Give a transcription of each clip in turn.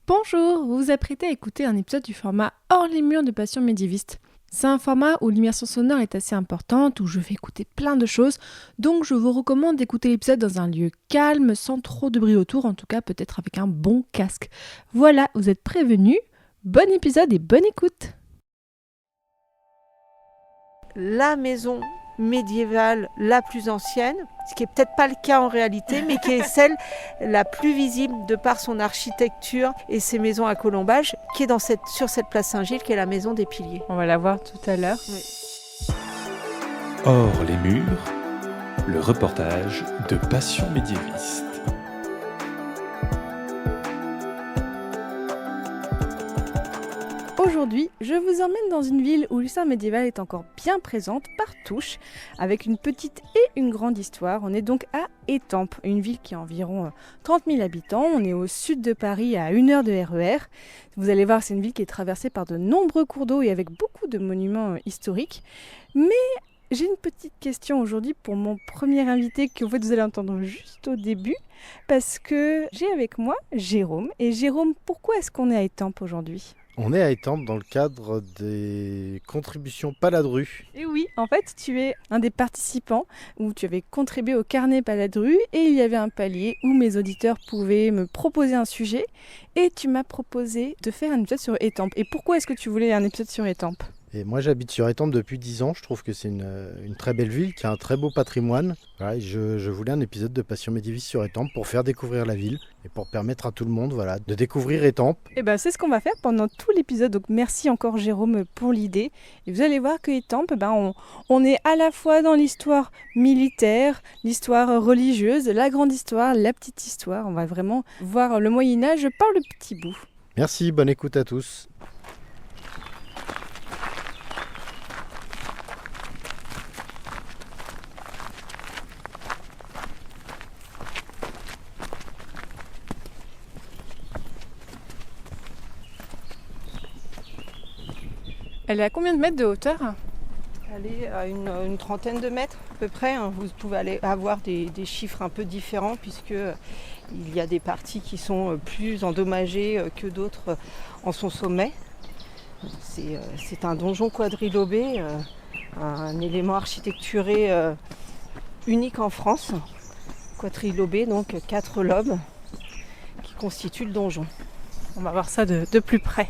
Bonjour, vous vous apprêtez à écouter un épisode du format Hors les murs de Passion médiéviste. C'est un format où l'immersion sonore est assez importante, où je vais écouter plein de choses, donc je vous recommande d'écouter l'épisode dans un lieu calme, sans trop de bruit autour, en tout cas peut-être avec un bon casque. Voilà, vous êtes prévenus, bon épisode et bonne écoute. La maison médiévale la plus ancienne, ce qui n'est peut-être pas le cas en réalité, mais qui est celle la plus visible de par son architecture et ses maisons à colombages, qui est sur cette place Saint-Gilles, qui est la maison des Piliers. On va la voir tout à l'heure. Oui. Hors les murs, le reportage de Passion médiéviste. Aujourd'hui, je vous emmène dans une ville où l'histoire médiévale est encore bien présente par touche, avec une petite et une grande histoire. On est donc à Étampes, une ville qui a environ 30 000 habitants. On est au sud de Paris, à 1 heure de RER. Vous allez voir, c'est une ville qui est traversée par de nombreux cours d'eau et avec beaucoup de monuments historiques. Mais j'ai une petite question aujourd'hui pour mon premier invité que vous allez entendre juste au début, parce que j'ai avec moi Jérôme. Et Jérôme, pourquoi est-ce qu'on est à Étampes aujourd'hui ? On est à Étampes dans le cadre des contributions Paladru. Et oui, en fait, tu es un des participants où tu avais contribué au carnet Paladru et il y avait un palier où mes auditeurs pouvaient me proposer un sujet et tu m'as proposé de faire un épisode sur Étampes. Et pourquoi est-ce que tu voulais un épisode sur Étampes ? Et moi j'habite sur Étampes depuis 10 ans, je trouve que c'est une très belle ville qui a un très beau patrimoine. Voilà, et je voulais un épisode de Passion médiéviste sur Étampes pour faire découvrir la ville et pour permettre à tout le monde de découvrir Étampes. Et bien c'est ce qu'on va faire pendant tout l'épisode, donc merci encore Jérôme pour l'idée. Et vous allez voir que Étampes, on est à la fois dans l'histoire militaire, l'histoire religieuse, la grande histoire, la petite histoire. On va vraiment voir le Moyen-Âge par le petit bout. Merci, bonne écoute à tous. Elle est à combien de mètres de hauteur ? Elle est à une trentaine de mètres à peu près. Vous pouvez avoir des chiffres un peu différents puisque il y a des parties qui sont plus endommagées que d'autres en son sommet. C'est un donjon quadrilobé, un élément architecturé unique en France. Quadrilobé, donc 4 lobes qui constituent le donjon. On va voir ça de plus près.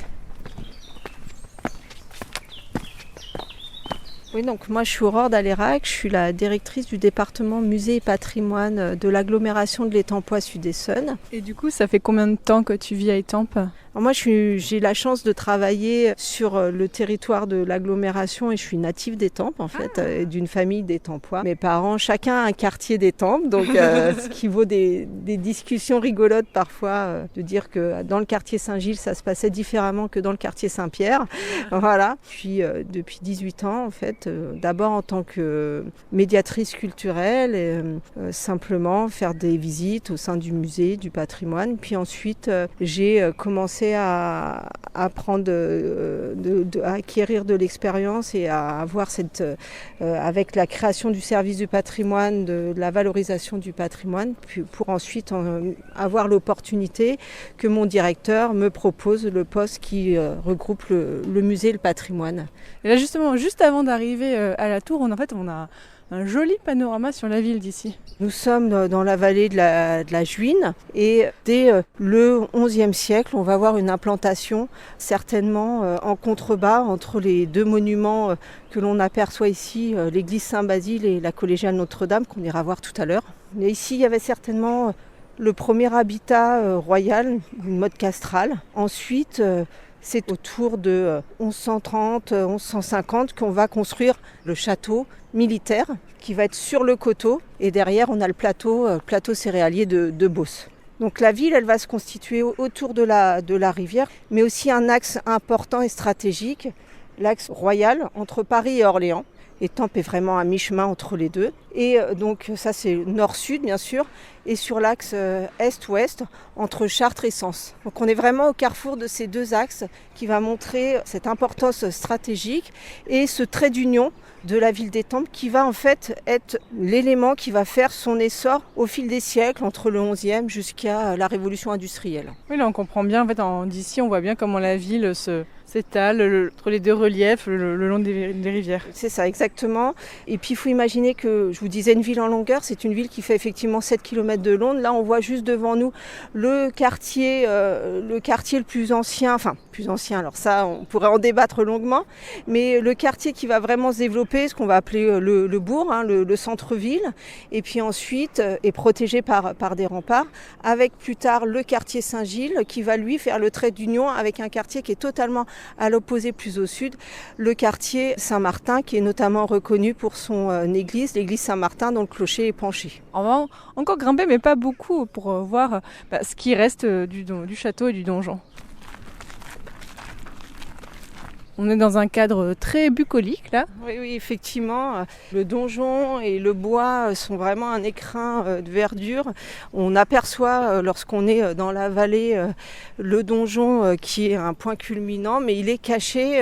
Oui, donc moi je suis Aurore Dalérac, je suis la directrice du département musée et patrimoine de l'agglomération de l'Étampois Sud-Essonne. Et du coup, ça fait combien de temps que tu vis à Étampes ? Alors moi j'ai la chance de travailler sur le territoire de l'agglomération et je suis native d'Étampes en fait, d'une famille d'Étampois. Mes parents, chacun a un quartier d'Étampes, donc ce qui vaut des discussions rigolotes parfois, de dire que dans le quartier Saint-Gilles ça se passait différemment que dans le quartier Saint-Pierre. Voilà. Puis depuis 18 ans en fait, d'abord en tant que médiatrice culturelle, et, simplement faire des visites au sein du musée du patrimoine. Puis ensuite j'ai commencé à apprendre, à acquérir de l'expérience et à avoir avec la création du service du patrimoine, de la valorisation du patrimoine, puis pour ensuite avoir l'opportunité que mon directeur me propose le poste qui regroupe le musée et le patrimoine. Et là justement, juste avant d'arriver à la tour, on a un joli panorama sur la ville d'ici. Nous sommes dans la vallée de la Juine et dès le XIe siècle, on va voir une implantation certainement en contrebas entre les deux monuments que l'on aperçoit ici, l'église Saint-Basile et la collégiale Notre-Dame qu'on ira voir tout à l'heure. Mais ici, il y avait certainement le premier habitat royal, une mode castrale. Ensuite, c'est autour de 1130, 1150 qu'on va construire le château militaire qui va être sur le coteau et derrière on a le plateau céréalier de Beauce. Donc la ville elle va se constituer autour de la rivière mais aussi un axe important et stratégique, l'axe royal entre Paris et Orléans Étampes est vraiment à mi-chemin entre les deux. Et donc ça c'est nord-sud bien sûr, et sur l'axe est-ouest entre Chartres et Sens. Donc on est vraiment au carrefour de ces deux axes qui va montrer cette importance stratégique et ce trait d'union de la ville d'Étampes qui va en fait être l'élément qui va faire son essor au fil des siècles entre le 11e jusqu'à la révolution industrielle. Oui, là on comprend bien, en fait, d'ici on voit bien comment la ville s'étale entre les deux reliefs le long des rivières. C'est ça, exactement. Et puis il faut imaginer que, je vous disais, une ville en longueur, c'est une ville qui fait effectivement 7 km de long. Là, on voit juste devant nous le quartier le plus ancien, alors ça, on pourrait en débattre longuement, mais le quartier qui va vraiment se développer, ce qu'on va appeler le bourg, le centre-ville, et puis ensuite est protégé par des remparts, avec plus tard le quartier Saint-Gilles, qui va lui faire le trait d'union avec un quartier qui est totalement à l'opposé plus au sud, le quartier Saint-Martin qui est notamment reconnu pour son église, l'église Saint-Martin dont le clocher est penché. On va encore grimper mais pas beaucoup pour voir ce qui reste du château et du donjon. On est dans un cadre très bucolique là. Oui, effectivement. Le donjon et le bois sont vraiment un écrin de verdure. On aperçoit lorsqu'on est dans la vallée le donjon qui est un point culminant, mais il est caché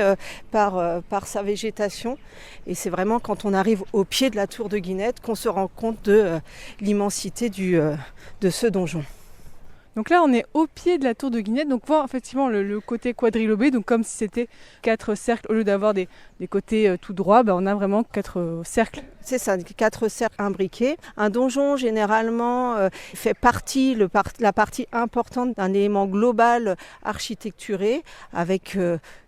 par sa végétation. Et c'est vraiment quand on arrive au pied de la tour de Guinette qu'on se rend compte de l'immensité de ce donjon. Donc là, on est au pied de la tour de Guinette, donc voir effectivement le côté quadrilobé, donc comme si c'était 4 cercles, au lieu d'avoir des côtés tout droits, on a vraiment 4 cercles. C'est ça, 4 cercles imbriqués. Un donjon, généralement, fait partie, la partie importante d'un élément global architecturé, avec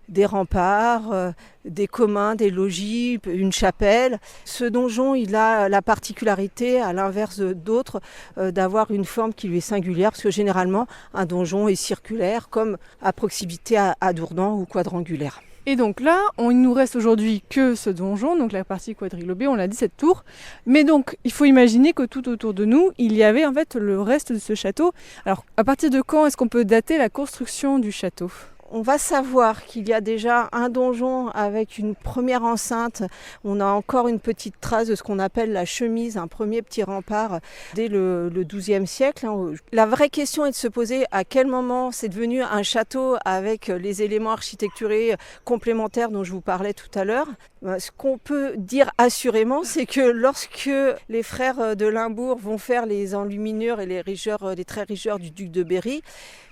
des remparts, des communs, des logis, une chapelle. Ce donjon, il a la particularité, à l'inverse d'autres, d'avoir une forme qui lui est singulière, parce que généralement, un donjon est circulaire, comme à proximité à Dourdan ou quadrangulaire. Et donc là, il nous reste aujourd'hui que ce donjon, donc la partie quadrilobée, on l'a dit, cette tour. Mais donc, il faut imaginer que tout autour de nous, il y avait en fait le reste de ce château. Alors, à partir de quand est-ce qu'on peut dater la construction du château ? On va savoir qu'il y a déjà un donjon avec une première enceinte. On a encore une petite trace de ce qu'on appelle la chemise, un premier petit rempart dès le XIIe siècle. La vraie question est de se poser à quel moment c'est devenu un château avec les éléments architecturés complémentaires dont je vous parlais tout à l'heure. Ce qu'on peut dire assurément, c'est que lorsque les frères de Limbourg vont faire les enluminures et les traits rigeurs du duc de Berry,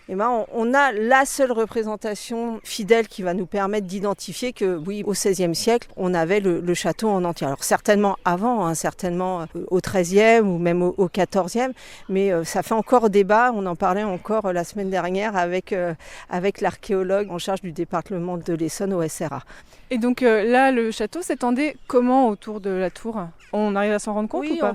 on a la seule représentation fidèle qui va nous permettre d'identifier que oui, au XVIe siècle, on avait le château en entier. Alors certainement avant, certainement au XIIIe ou même au XIVe, mais ça fait encore débat. On en parlait encore la semaine dernière avec l'archéologue en charge du département de l'Essonne au SRA. Et donc là, le château s'étendait comment autour de la tour ? On arrive à s'en rendre compte ou pas ?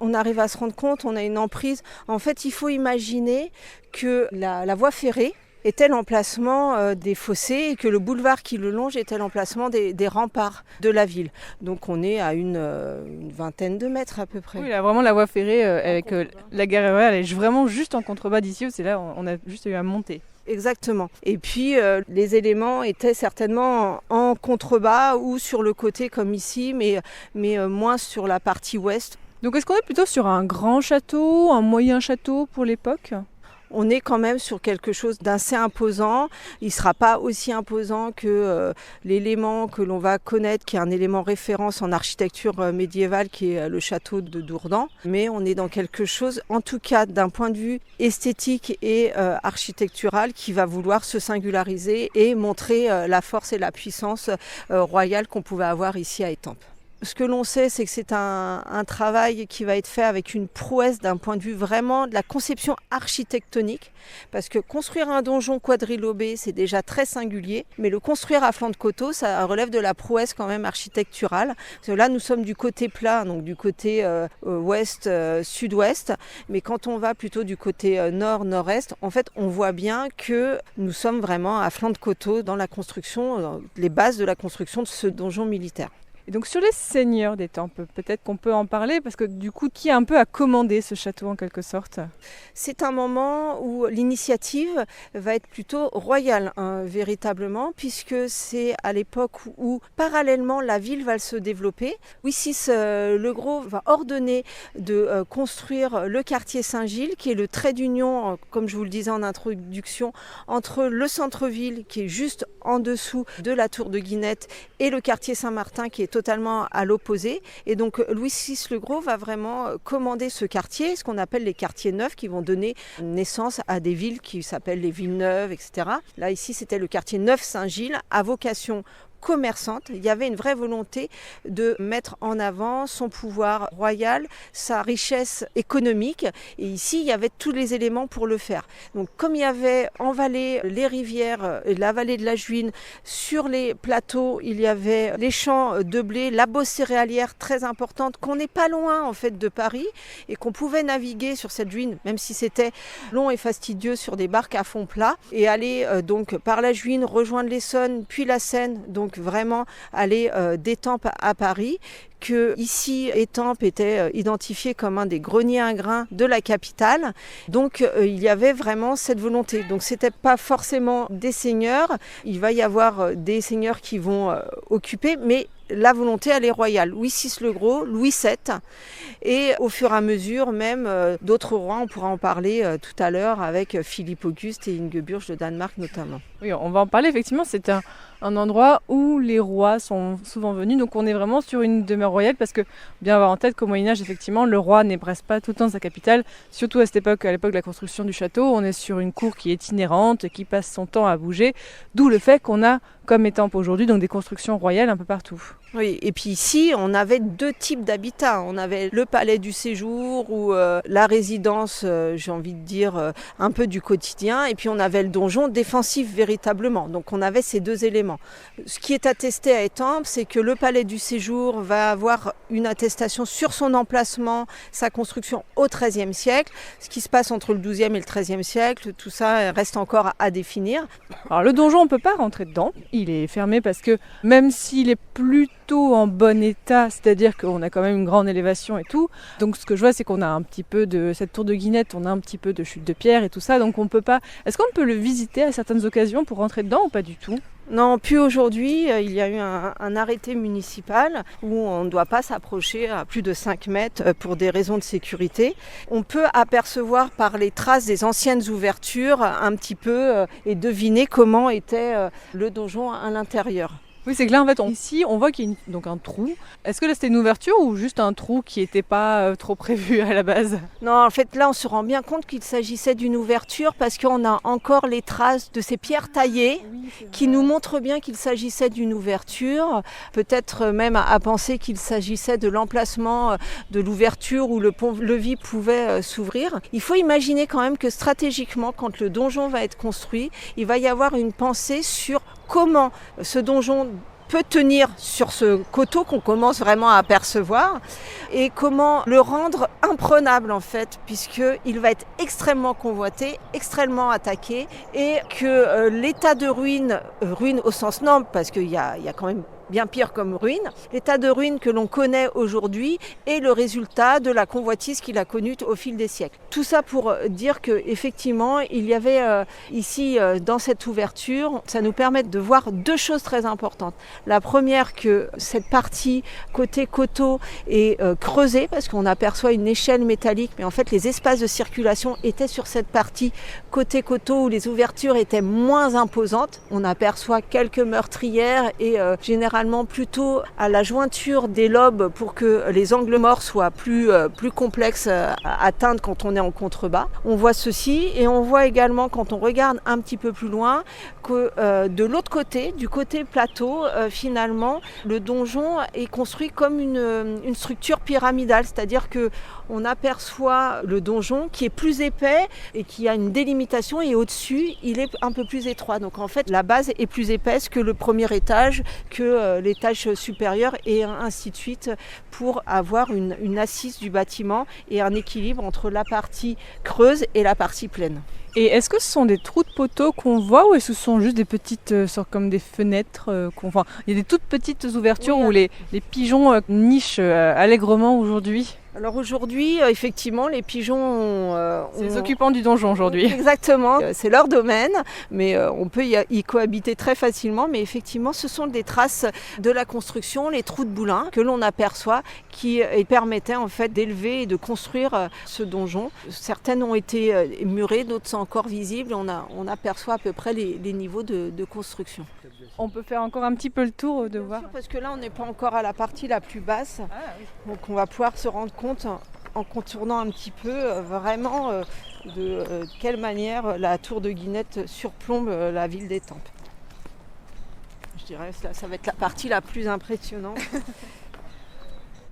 On arrive à se rendre compte, on a une emprise. En fait, il faut imaginer que la voie ferrée était l'emplacement des fossés et que le boulevard qui le longe était l'emplacement des remparts de la ville. Donc on est à une vingtaine de mètres à peu près. Oui, là vraiment la voie ferrée avec la gare RER, elle est vraiment juste en contrebas d'ici, c'est là on a juste eu à monter. Exactement. Et puis les éléments étaient certainement en contrebas ou sur le côté comme ici, mais moins sur la partie ouest. Donc est-ce qu'on est plutôt sur un grand château, un moyen château pour l'époque ? On est quand même sur quelque chose d'assez imposant. Il ne sera pas aussi imposant que l'élément que l'on va connaître, qui est un élément référence en architecture médiévale, qui est le château de Dourdan. Mais on est dans quelque chose, en tout cas d'un point de vue esthétique et architectural, qui va vouloir se singulariser et montrer la force et la puissance royale qu'on pouvait avoir ici à Étampes. Ce que l'on sait, c'est que c'est un travail qui va être fait avec une prouesse d'un point de vue vraiment de la conception architectonique, parce que construire un donjon quadrilobé, c'est déjà très singulier, mais le construire à flanc de coteau, ça relève de la prouesse quand même architecturale. Parce que là, nous sommes du côté plat, donc du côté ouest, sud-ouest, mais quand on va plutôt du côté nord-nord-est, en fait, on voit bien que nous sommes vraiment à flanc de coteau dans la construction, dans les bases de la construction de ce donjon militaire. Et donc sur les seigneurs d'Étampes, peut-être qu'on peut en parler, parce que du coup, qui a un peu a commandé ce château en quelque sorte? C'est un moment où l'initiative va être plutôt royale, véritablement, puisque c'est à l'époque où parallèlement la ville va se développer. Louis VI le Gros va ordonner de construire le quartier Saint-Gilles, qui est le trait d'union, comme je vous le disais en introduction, entre le centre-ville, qui est juste en dessous de la tour de Guinette, et le quartier Saint-Martin, qui est totalement à l'opposé. Et donc Louis VI le Gros va vraiment commander ce quartier, ce qu'on appelle les quartiers neufs, qui vont donner naissance à des villes qui s'appellent les villes neuves, etc. Là, ici, c'était le quartier neuf Saint-Gilles, à vocation commerçante. Il y avait une vraie volonté de mettre en avant son pouvoir royal, sa richesse économique. Et ici, il y avait tous les éléments pour le faire. Donc, comme il y avait en vallée les rivières, la vallée de la Juine, sur les plateaux, il y avait les champs de blé, la Beauce céréalière très importante, qu'on n'est pas loin en fait de Paris et qu'on pouvait naviguer sur cette Juine, même si c'était long et fastidieux sur des barques à fond plat, et aller donc par la Juine, rejoindre l'Essonne, puis la Seine, donc vraiment aller d'Étampes à Paris, que ici Étampes était identifié comme un des greniers à grains de la capitale. Donc il y avait vraiment cette volonté. Donc c'était pas forcément des seigneurs, il va y avoir des seigneurs qui vont occuper, mais la volonté, elle est royale. Louis VI le Gros, Louis VII, et au fur et à mesure même d'autres rois, on pourra en parler tout à l'heure avec Philippe Auguste et Ingeborg de Danemark notamment. Oui, on va en parler, effectivement, c'est un endroit où les rois sont souvent venus, donc on est vraiment sur une demeure royale, parce que bien avoir en tête qu'au Moyen-Âge, effectivement, le roi ne reste pas tout le temps dans sa capitale, surtout à cette époque, à l'époque de la construction du château, on est sur une cour qui est itinérante, qui passe son temps à bouger, d'où le fait qu'on a, comme Étampes aujourd'hui, donc des constructions royales un peu partout. Oui, et puis ici, on avait deux types d'habitats. On avait le palais du séjour ou la résidence, j'ai envie de dire, un peu du quotidien. Et puis on avait le donjon défensif véritablement. Donc on avait ces deux éléments. Ce qui est attesté à Étampes, c'est que le palais du séjour va avoir une attestation sur son emplacement, sa construction au XIIIe siècle. Ce qui se passe entre le XIIe et le XIIIe siècle, tout ça reste encore à définir. Alors le donjon, on ne peut pas rentrer dedans. Il est fermé parce que même s'il est plutôt en bon état, c'est-à-dire qu'on a quand même une grande élévation et tout. Donc ce que je vois, c'est qu'on a un petit peu de cette tour de Guinette, on a un petit peu de chute de pierre et tout ça. Donc on peut pas. Est-ce qu'on peut le visiter à certaines occasions pour rentrer dedans ou pas du tout ? Non, plus aujourd'hui. Il y a eu un arrêté municipal où on ne doit pas s'approcher à plus de 5 mètres pour des raisons de sécurité. On peut apercevoir par les traces des anciennes ouvertures un petit peu et deviner comment était le donjon à l'intérieur. Oui, c'est que là, en fait, ici, on voit qu'il y a donc un trou. Est-ce que là, c'était une ouverture ou juste un trou qui n'était pas trop prévu à la base ? Non, en fait, là, on se rend bien compte qu'il s'agissait d'une ouverture parce qu'on a encore les traces de ces pierres taillées qui nous montrent bien qu'il s'agissait d'une ouverture. Peut-être même à penser qu'il s'agissait de l'emplacement de l'ouverture où le pont-levis pouvait s'ouvrir. Il faut imaginer quand même que stratégiquement, quand le donjon va être construit, il va y avoir une pensée sur comment ce donjon peut tenir sur ce coteau qu'on commence vraiment à apercevoir et comment le rendre imprenable en fait, puisqu'il va être extrêmement convoité, extrêmement attaqué et que l'état de ruine au sens noble, parce qu'il y a quand même bien pire comme ruine. L'état de ruine que l'on connaît aujourd'hui est le résultat de la convoitise qu'il a connue au fil des siècles. Tout ça pour dire qu'effectivement, il y avait ici, dans cette ouverture, ça nous permet de voir deux choses très importantes. La première, que cette partie côté coteau est creusée, parce qu'on aperçoit une échelle métallique, mais en fait, les espaces de circulation étaient sur cette partie côté coteau où les ouvertures étaient moins imposantes. On aperçoit quelques meurtrières et généralement plutôt à la jointure des lobes pour que les angles morts soient plus complexes à atteindre quand on est en contrebas. On voit ceci et on voit également quand on regarde un petit peu plus loin que de l'autre côté, du côté plateau, finalement, le donjon est construit comme une structure pyramidale, c'est-à-dire que on aperçoit le donjon qui est plus épais et qui a une délimitation et au-dessus, il est un peu plus étroit. Donc en fait, la base est plus épaisse que le premier étage, que l'étage supérieur et ainsi de suite pour avoir une assise du bâtiment et un équilibre entre la partie creuse et la partie pleine. Et est-ce que ce sont des trous de poteaux qu'on voit ou est-ce que ce sont juste des petites sortes comme des fenêtres qu'on voit? Il y a des toutes petites ouvertures où les pigeons nichent allègrement aujourd'hui. Alors aujourd'hui, effectivement, les pigeons C'est les occupants du donjon aujourd'hui. Exactement, c'est leur domaine, mais on peut y cohabiter très facilement. Mais effectivement, ce sont des traces de la construction, les trous de boulins que l'on aperçoit qui permettaient en fait d'élever et de construire ce donjon. Certaines ont été murées, d'autres sont encore visibles. On aperçoit à peu près les niveaux de construction. On peut faire encore un petit peu le tour de voir. Bien sûr, parce que là, on n'est pas encore à la partie la plus basse. Donc on va pouvoir se rendre compte en contournant un petit peu vraiment de quelle manière la tour de Guinette surplombe la ville d'Étampes. Je dirais que ça va être la partie la plus impressionnante.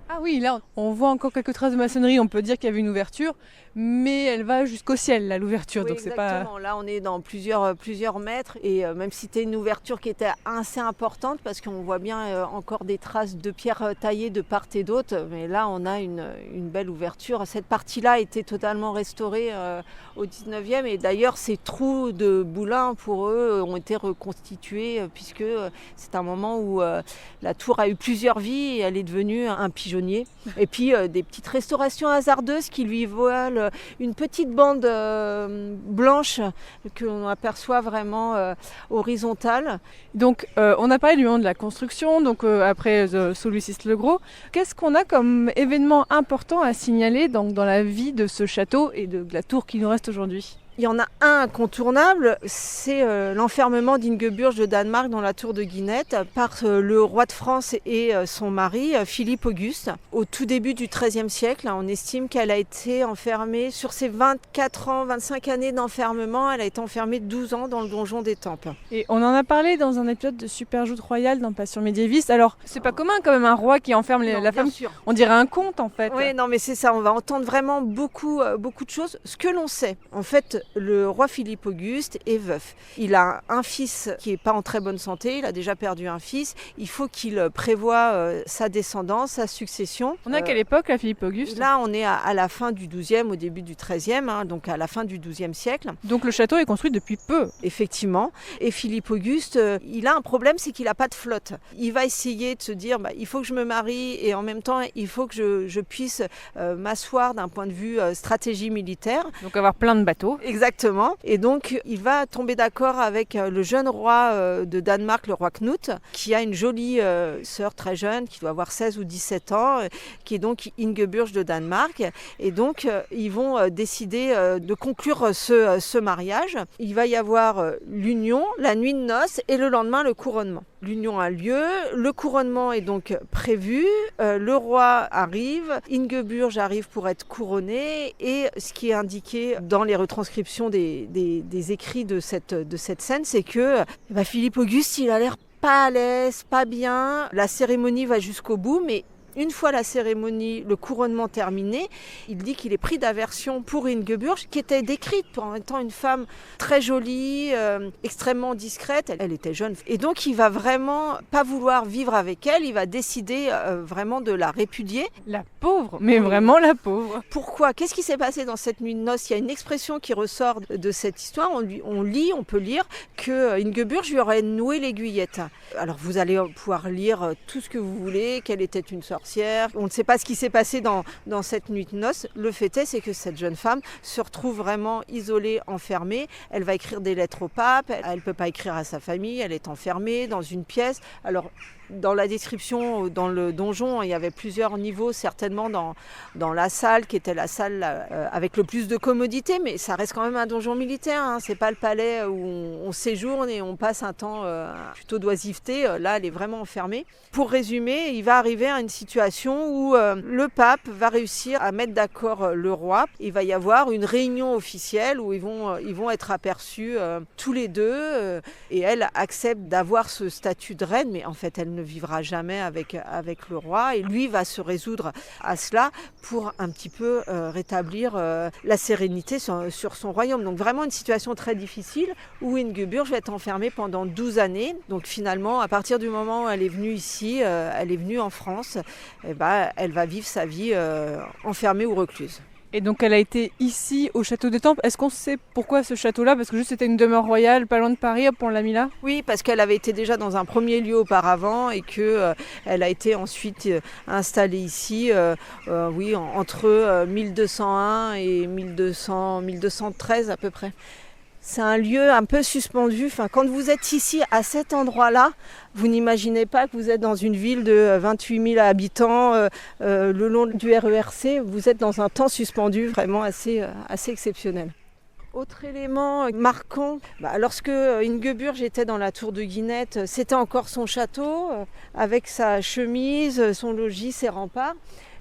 Ah oui, là on voit encore quelques traces de maçonnerie, on peut dire qu'il y avait une ouverture, mais elle va jusqu'au ciel là, l'ouverture. Oui, donc exactement. C'est pas... Là on est dans plusieurs mètres et même si c'était une ouverture qui était assez importante parce qu'on voit bien encore des traces de pierres taillées de part et d'autre, mais là on a une belle ouverture. Cette partie-là a été totalement restaurée au 19e et d'ailleurs ces trous de boulins pour eux ont été reconstitués puisque c'est un moment où la tour a eu plusieurs vies et elle est devenue un pigeonnier. Et puis des petites restaurations hasardeuses qui lui voilent une petite bande blanche que l'on aperçoit vraiment horizontale. Donc on a parlé du moment de la construction, donc après sous Louis VI le Gros. Qu'est-ce qu'on a comme événement important à signaler donc, dans la vie de ce château et de la tour qui nous reste aujourd'hui? Il y en a un incontournable, c'est l'enfermement d'Ingeburg de Danemark dans la tour de Guinette par le roi de France et son mari, Philippe Auguste. Au tout début du XIIIe siècle, on estime qu'elle a été enfermée, sur ses 24 ans, 25 années d'enfermement, elle a été enfermée 12 ans dans le donjon d'Étampes. Et on en a parlé dans un épisode de Super Joute Royale dans Passion médiéviste. Alors, c'est pas commun quand même un roi qui enferme la femme. Sûr. On dirait un conte en fait. Oui, non mais c'est ça, on va entendre vraiment beaucoup de choses. Ce que l'on sait, en fait, le roi Philippe Auguste est veuf. Il a un fils qui n'est pas en très bonne santé, il a déjà perdu un fils. Il faut qu'il prévoie sa descendance, sa succession. On est à quelle époque là, Philippe Auguste? Là, on est à la fin du XIIe, au début du XIIIe, donc à la fin du XIIe siècle. Donc le château est construit depuis peu. Effectivement. Et Philippe Auguste, il a un problème, c'est qu'il n'a pas de flotte. Il va essayer de se dire, il faut que je me marie et en même temps, il faut que je puisse m'asseoir d'un point de vue stratégie militaire. Donc avoir plein de bateaux. Exactement. Et donc, il va tomber d'accord avec le jeune roi de Danemark, le roi Knut, qui a une jolie sœur très jeune, qui doit avoir 16 ou 17 ans, qui est donc Ingeburg de Danemark. Et donc, ils vont décider de conclure ce mariage. Il va y avoir l'union, la nuit de noces et le lendemain, le couronnement. L'union a lieu, le couronnement est donc prévu, le roi arrive, Ingeburg arrive pour être couronnée et ce qui est indiqué dans les retranscriptions des écrits de cette scène, c'est que Philippe Auguste, il a l'air pas à l'aise, pas bien, la cérémonie va jusqu'au bout, mais une fois la cérémonie, le couronnement terminé, il dit qu'il est pris d'aversion pour Ingeburg, qui était décrite en étant une femme très jolie, extrêmement discrète. Elle était jeune. Et donc, il va vraiment pas vouloir vivre avec elle. Il va décider vraiment de la répudier. La pauvre, mais vraiment la pauvre. Pourquoi? Qu'est-ce qui s'est passé dans cette nuit de noces? Il y a une expression qui ressort de cette histoire. On peut lire que Ingeburg lui aurait noué l'aiguillette. Alors, vous allez pouvoir lire tout ce que vous voulez, qu'elle était une sorcière. On ne sait pas ce qui s'est passé dans cette nuit de noces. Le fait est, c'est que cette jeune femme se retrouve vraiment isolée, enfermée. Elle va écrire des lettres au pape, elle ne peut pas écrire à sa famille, elle est enfermée dans une pièce. Alors, dans la description, dans le donjon, il y avait plusieurs niveaux, certainement dans la salle, qui était la salle avec le plus de commodité, mais ça reste quand même un donjon militaire. Hein. C'est pas le palais où on séjourne et on passe un temps plutôt d'oisiveté. Là, elle est vraiment enfermée. Pour résumer, il va arriver à une situation où le pape va réussir à mettre d'accord le roi. Il va y avoir une réunion officielle où ils vont être aperçus tous les deux et elle accepte d'avoir ce statut de reine, mais en fait, elle ne vivra jamais avec le roi et lui va se résoudre à cela pour un petit peu rétablir la sérénité sur son royaume. Donc vraiment une situation très difficile où Ingeburg va être enfermée pendant 12 années. Donc finalement, à partir du moment où elle est venue ici, elle est venue en France, elle va vivre sa vie enfermée ou recluse. Et donc elle a été ici au château d'Étampes. Est-ce qu'on sait pourquoi ce château-là? Parce que juste c'était une demeure royale, pas loin de Paris, hop, on l'a mis là. Oui, parce qu'elle avait été déjà dans un premier lieu auparavant et que elle a été ensuite installée ici, oui, entre 1201 et 1213 à peu près. C'est un lieu un peu suspendu. Enfin, quand vous êtes ici, à cet endroit-là, vous n'imaginez pas que vous êtes dans une ville de 28 000 habitants, le long du RERC. Vous êtes dans un temps suspendu vraiment assez exceptionnel. Autre élément marquant, lorsque Ingeborg était dans la tour de Guinette, c'était encore son château, avec sa chemise, son logis, ses remparts.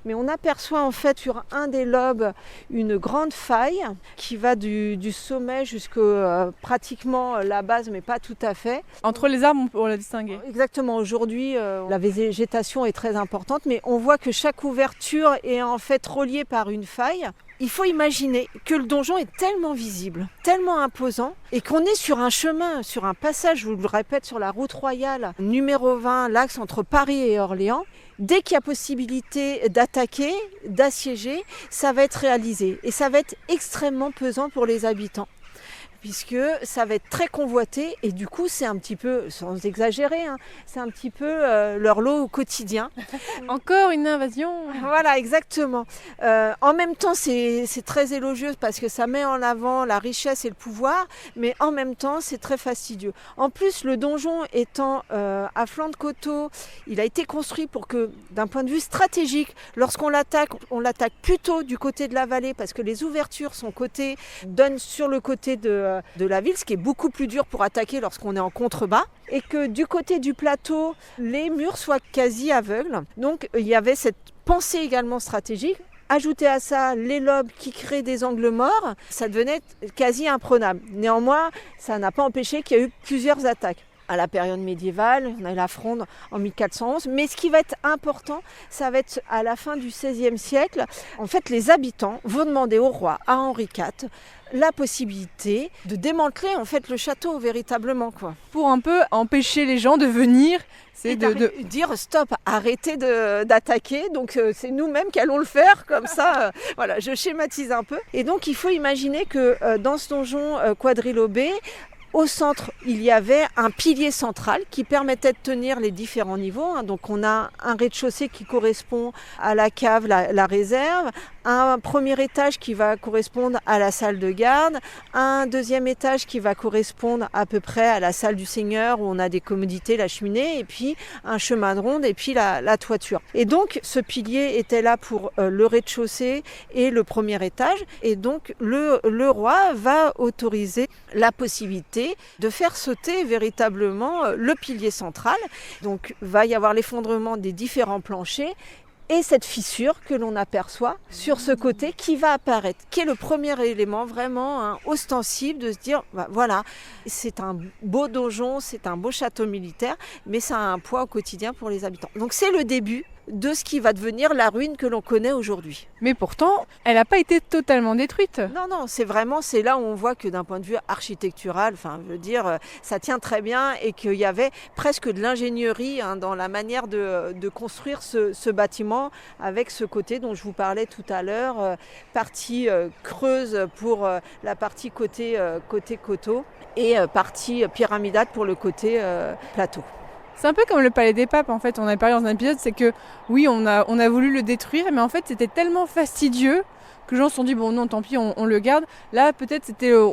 Mais on aperçoit en fait sur un des lobes une grande faille qui va du sommet jusqu'à pratiquement la base, mais pas tout à fait. Entre les arbres, on l'a distingué. Exactement, aujourd'hui la végétation est très importante, mais on voit que chaque ouverture est en fait reliée par une faille. Il faut imaginer que le donjon est tellement visible, tellement imposant, et qu'on est sur un chemin, sur un passage, je vous le répète, sur la route royale numéro 20, l'axe entre Paris et Orléans. Dès qu'il y a possibilité d'attaquer, d'assiéger, ça va être réalisé. Et ça va être extrêmement pesant pour les habitants, puisque ça va être très convoité. Et du coup, c'est un petit peu, sans exagérer, c'est un petit peu leur lot au quotidien. Encore une invasion. Voilà, exactement. En même temps, c'est très élogieux parce que ça met en avant la richesse et le pouvoir, mais en même temps, c'est très fastidieux. En plus, le donjon étant à flanc de coteau, il a été construit pour que, d'un point de vue stratégique, lorsqu'on l'attaque, on l'attaque plutôt du côté de la vallée parce que les ouvertures donnent sur le côté de la ville, ce qui est beaucoup plus dur pour attaquer lorsqu'on est en contrebas, et que du côté du plateau, les murs soient quasi aveugles. Donc il y avait cette pensée également stratégique. Ajouter à ça les lobes qui créent des angles morts, ça devenait quasi imprenable. Néanmoins, ça n'a pas empêché qu'il y a eu plusieurs attaques. À la période médiévale, on a eu la Fronde en 1411, mais ce qui va être important, ça va être à la fin du XVIe siècle. En fait, les habitants vont demander au roi, à Henri IV, la possibilité de démanteler en fait le château véritablement, quoi. Pour un peu empêcher les gens de venir, c'est de dire stop, arrêtez d'attaquer, donc c'est nous-mêmes qui allons le faire, comme ça, voilà, je schématise un peu. Et donc il faut imaginer que dans ce donjon quadrilobé, au centre, il y avait un pilier central qui permettait de tenir les différents niveaux. Donc on a un rez-de-chaussée qui correspond à la cave, la réserve, un premier étage qui va correspondre à la salle de garde, un deuxième étage qui va correspondre à peu près à la salle du seigneur où on a des commodités, la cheminée, et puis un chemin de ronde et puis la toiture. Et donc ce pilier était là pour le rez-de-chaussée et le premier étage. Et donc le roi va autoriser la possibilité de faire sauter véritablement le pilier central. Donc va y avoir l'effondrement des différents planchers et cette fissure que l'on aperçoit sur ce côté qui va apparaître, qui est le premier élément vraiment ostensible de se dire, voilà, c'est un beau donjon, c'est un beau château militaire, mais ça a un poids au quotidien pour les habitants. Donc c'est le début de ce qui va devenir la ruine que l'on connaît aujourd'hui. Mais pourtant, elle n'a pas été totalement détruite. Non, c'est là où on voit que d'un point de vue architectural, ça tient très bien et qu'il y avait presque de l'ingénierie dans la manière de construire ce bâtiment avec ce côté dont je vous parlais tout à l'heure, partie creuse pour la partie côté coteau et partie pyramidale pour le côté plateau. C'est un peu comme le Palais des Papes, en fait, on avait parlé dans un épisode, c'est que oui, on a voulu le détruire, mais en fait c'était tellement fastidieux que les gens se sont dit, bon non, tant pis, on le garde. Là, peut-être,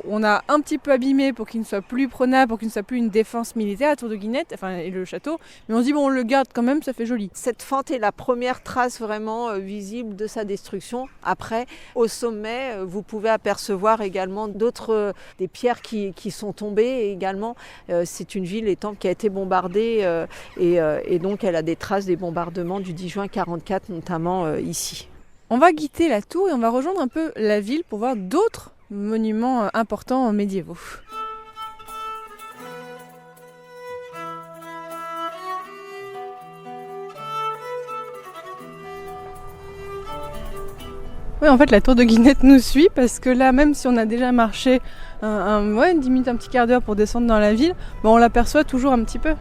on a un petit peu abîmé pour qu'il ne soit plus prenable, pour qu'il ne soit plus une défense militaire, la tour de Guinette, et le château, mais on se dit, bon, on le garde quand même, ça fait joli. Cette fente est la première trace vraiment visible de sa destruction. Après, au sommet, vous pouvez apercevoir également des pierres qui sont tombées également. C'est une ville, Étampes, qui a été bombardée et donc elle a des traces des bombardements du 10 juin 1944, notamment ici. On va quitter la tour et on va rejoindre un peu la ville pour voir d'autres monuments importants médiévaux. Oui, en fait, la tour de Guinette nous suit parce que là, même si on a déjà marché 10 minutes, un petit quart d'heure pour descendre dans la ville, on l'aperçoit toujours un petit peu.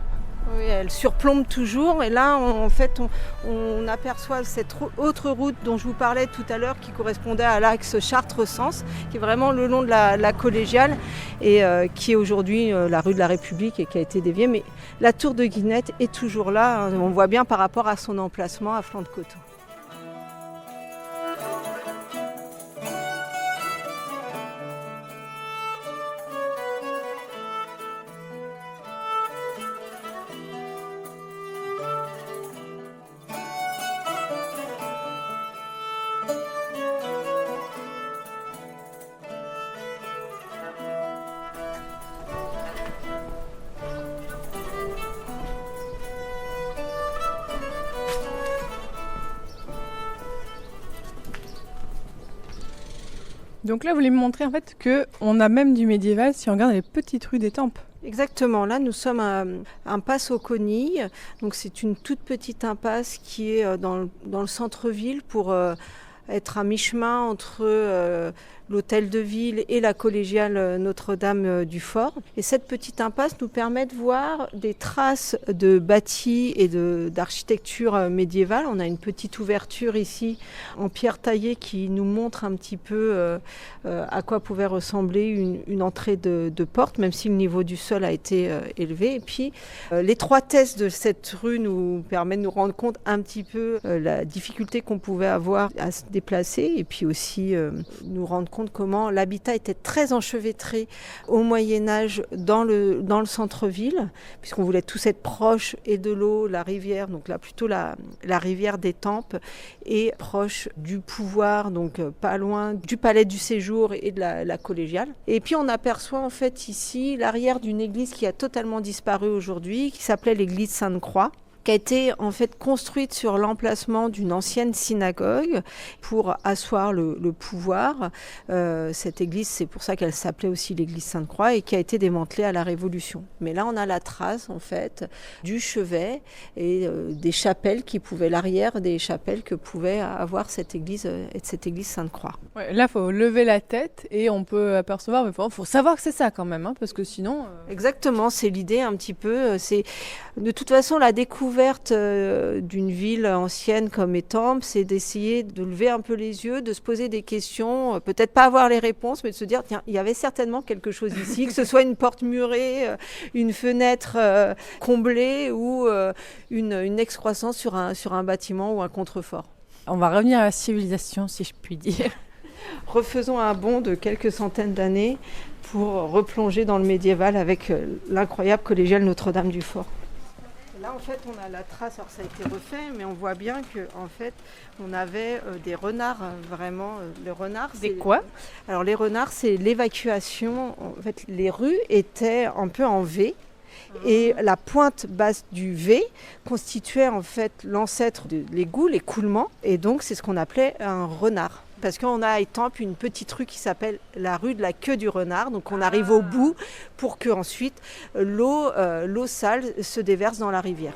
Oui, elle surplombe toujours et là on aperçoit cette autre route dont je vous parlais tout à l'heure qui correspondait à l'axe Chartres-Sens, qui est vraiment le long de la collégiale et qui est aujourd'hui la rue de la République et qui a été déviée. Mais la tour de Guinette est toujours là, hein, on voit bien par rapport à son emplacement à flanc de coteau. Donc là, vous voulez me montrer en fait qu'on a même du médiéval si on regarde les petites rues d'Étampes. Exactement, là nous sommes à impasse aux Conilles, donc c'est une toute petite impasse qui est dans le centre-ville pour être à mi-chemin entre l'hôtel de ville et la collégiale Notre-Dame du Fort. Et cette petite impasse nous permet de voir des traces de bâtis et d'architecture médiévale. On a une petite ouverture ici en pierre taillée qui nous montre un petit peu à quoi pouvait ressembler une entrée de porte, même si le niveau du sol a été élevé. Et puis l'étroitesse de cette rue nous permet de nous rendre compte un petit peu la difficulté qu'on pouvait avoir à se déplacer et puis aussi nous rendre compte comment l'habitat était très enchevêtré au Moyen-Âge dans le centre-ville, puisqu'on voulait tous être proches et de l'eau, la rivière, donc là plutôt la rivière d'Étampes, et proche du pouvoir, donc pas loin du palais du séjour et de la collégiale. Et puis on aperçoit en fait ici l'arrière d'une église qui a totalement disparu aujourd'hui, qui s'appelait l'église Sainte-Croix, qui a été en fait construite sur l'emplacement d'une ancienne synagogue pour asseoir le pouvoir. Cette église, c'est pour ça qu'elle s'appelait aussi l'église Sainte-Croix et qui a été démantelée à la Révolution. Mais là, on a la trace en fait du chevet et des chapelles qui pouvaient, l'arrière des chapelles que pouvait avoir cette église Sainte-Croix. Ouais, là, il faut lever la tête et on peut apercevoir, mais il faut savoir que c'est ça quand même, hein, parce que sinon... Exactement, c'est l'idée un petit peu. C'est de toute façon la découverte d'une ville ancienne comme Étampes, c'est d'essayer de lever un peu les yeux, de se poser des questions, peut-être pas avoir les réponses, mais de se dire, tiens, il y avait certainement quelque chose ici, que ce soit une porte murée, une fenêtre comblée ou une excroissance sur un bâtiment ou un contrefort. On va revenir à la civilisation, si je puis dire. Refaisons un bond de quelques centaines d'années pour replonger dans le médiéval avec l'incroyable collégiale Notre-Dame du Fort. Là, en fait, on a la trace, alors ça a été refait, mais on voit bien qu'en fait, on avait des renards, vraiment. Les renards, c'est quoi ? Alors, les renards, c'est l'évacuation. En fait, les rues étaient un peu en V. Et la pointe basse du V constituait en fait l'ancêtre de l'égout, l'écoulement. Et donc, c'est ce qu'on appelait un renard. Parce qu'on a à Étampes une petite rue qui s'appelle la rue de la queue du renard. Donc on arrive au bout pour que ensuite l'eau sale se déverse dans la rivière.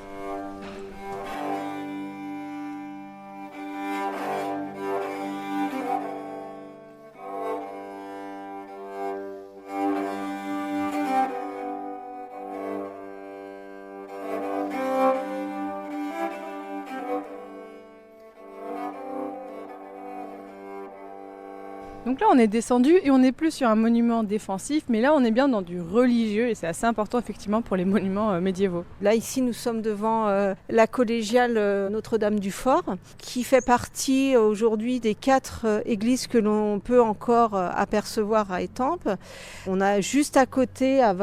Donc là, on est descendu et on n'est plus sur un monument défensif, mais là, on est bien dans du religieux et c'est assez important effectivement pour les monuments médiévaux. Là, ici, nous sommes devant la collégiale Notre-Dame du Fort, qui fait partie aujourd'hui des 4 églises que l'on peut encore apercevoir à Étampes. On a juste à côté, à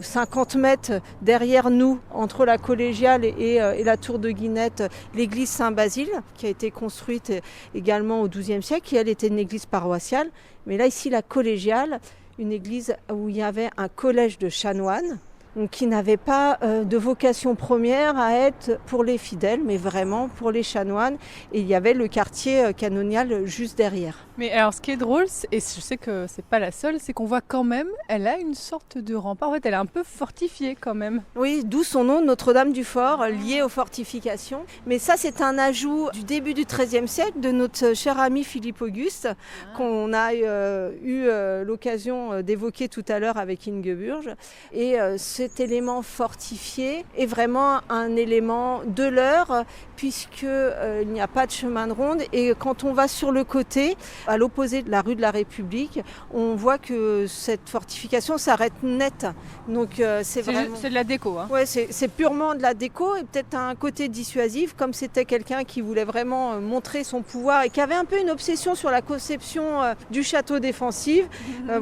50 mètres derrière nous, entre la collégiale et la tour de Guinette, l'église Saint-Basile, qui a été construite également au XIIe siècle, qui elle était une église paroissiale. Mais là, ici, la collégiale, une église où il y avait un collège de chanoines, donc qui n'avait pas de vocation première à être pour les fidèles, mais vraiment pour les chanoines. Et il y avait le quartier canonial juste derrière. Mais alors, ce qui est drôle, et je sais que c'est pas la seule, c'est qu'on voit quand même, elle a une sorte de rempart. En fait, elle est un peu fortifiée quand même. Oui, d'où son nom, Notre-Dame du Fort, lié aux fortifications. Mais ça, c'est un ajout du début du XIIIe siècle de notre cher ami Philippe Auguste, qu'on a eu l'occasion d'évoquer tout à l'heure avec Ingeburg. Et c'est cet élément fortifié est vraiment un élément de l'heure, puisqu'il n'y a pas de chemin de ronde. Et quand on va sur le côté, à l'opposé de la rue de la République, on voit que cette fortification s'arrête net. Donc c'est vraiment... C'est de la déco. Hein. Ouais, c'est purement de la déco et peut-être un côté dissuasif, comme c'était quelqu'un qui voulait vraiment montrer son pouvoir et qui avait un peu une obsession sur la conception du château défensif.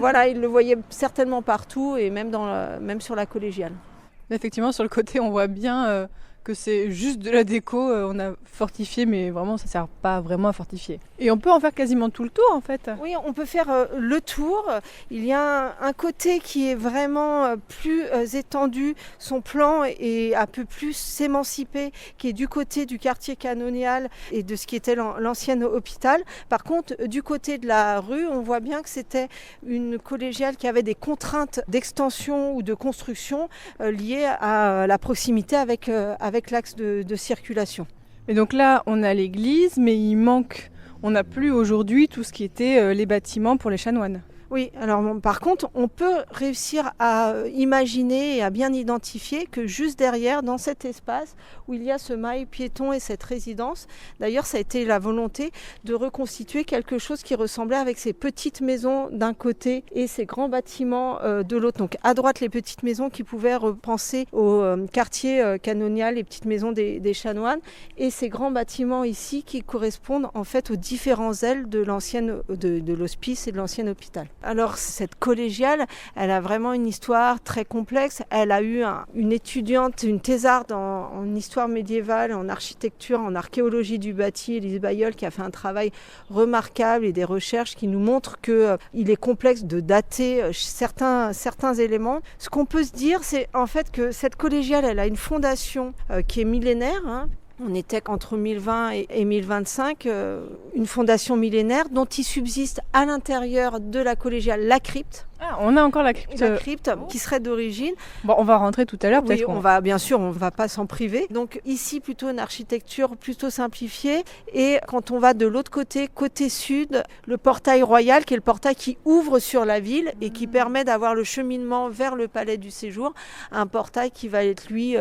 Voilà, il le voyait certainement partout et même, même sur la collégiale. Effectivement, sur le côté, on voit bien que c'est juste de la déco. On a fortifié, mais vraiment, ça ne sert pas vraiment à fortifier. Et on peut en faire quasiment tout le tour, en fait. Oui, on peut faire le tour. Il y a un côté qui est vraiment plus étendu. Son plan est un peu plus s'émanciper, qui est du côté du quartier canonial et de ce qui était l'ancien hôpital. Par contre, du côté de la rue, on voit bien que c'était une collégiale qui avait des contraintes d'extension ou de construction liées à la proximité avec l'axe de circulation. Et donc là, on a l'église, mais il manque, on n'a plus aujourd'hui tout ce qui était les bâtiments pour les chanoines. Oui, alors par contre, on peut réussir à imaginer et à bien identifier que juste derrière, dans cet espace où il y a ce mail piéton et cette résidence, d'ailleurs ça a été la volonté de reconstituer quelque chose qui ressemblait avec ces petites maisons d'un côté et ces grands bâtiments de l'autre. Donc à droite, les petites maisons qui pouvaient repenser au quartier canonial, les petites maisons des chanoines, et ces grands bâtiments ici qui correspondent en fait aux différents ailes de l'hospice et de l'ancien hôpital. Alors cette collégiale, elle a vraiment une histoire très complexe. Elle a eu une étudiante, une thésarde en histoire médiévale, en architecture, en archéologie du bâti, Élise Bailleul, qui a fait un travail remarquable et des recherches qui nous montrent qu'il est complexe de dater certains éléments. Ce qu'on peut se dire, c'est en fait que cette collégiale, elle a une fondation qui est millénaire, hein. On était entre 1020 et 1025, une fondation millénaire dont il subsiste à l'intérieur de la collégiale la crypte. Ah, on a encore la crypte. La crypte qui serait d'origine. Bon, on va rentrer tout à l'heure, peut-être. Oui, bien sûr, on ne va pas s'en priver. Donc ici, plutôt une architecture plutôt simplifiée. Et quand on va de l'autre côté, côté sud, le portail royal, qui est le portail qui ouvre sur la ville et qui permet d'avoir le cheminement vers le palais du séjour. Un portail qui va être, lui,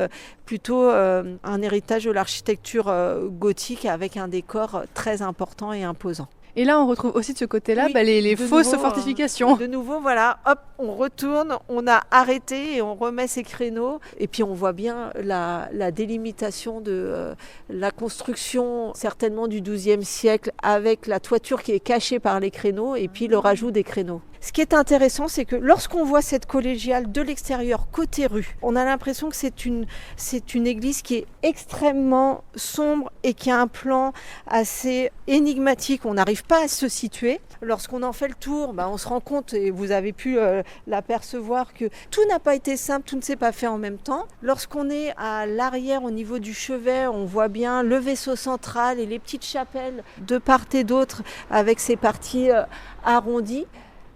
plutôt un héritage de l'architecture gothique avec un décor très important et imposant. Et là, on retrouve aussi de ce côté-là les fausses fortifications. De nouveau, voilà, hop, on retourne, on a arrêté et on remet ces créneaux. Et puis on voit bien la délimitation de la construction, certainement du XIIe siècle, avec la toiture qui est cachée par les créneaux et puis le rajout des créneaux. Ce qui est intéressant, c'est que lorsqu'on voit cette collégiale de l'extérieur, côté rue, on a l'impression que c'est une église qui est extrêmement sombre et qui a un plan assez énigmatique. On n'arrive pas à se situer. Lorsqu'on en fait le tour, on se rend compte, et vous avez pu l'apercevoir, que tout n'a pas été simple, tout ne s'est pas fait en même temps. Lorsqu'on est à l'arrière, au niveau du chevet, on voit bien le vaisseau central et les petites chapelles de part et d'autre avec ces parties arrondies.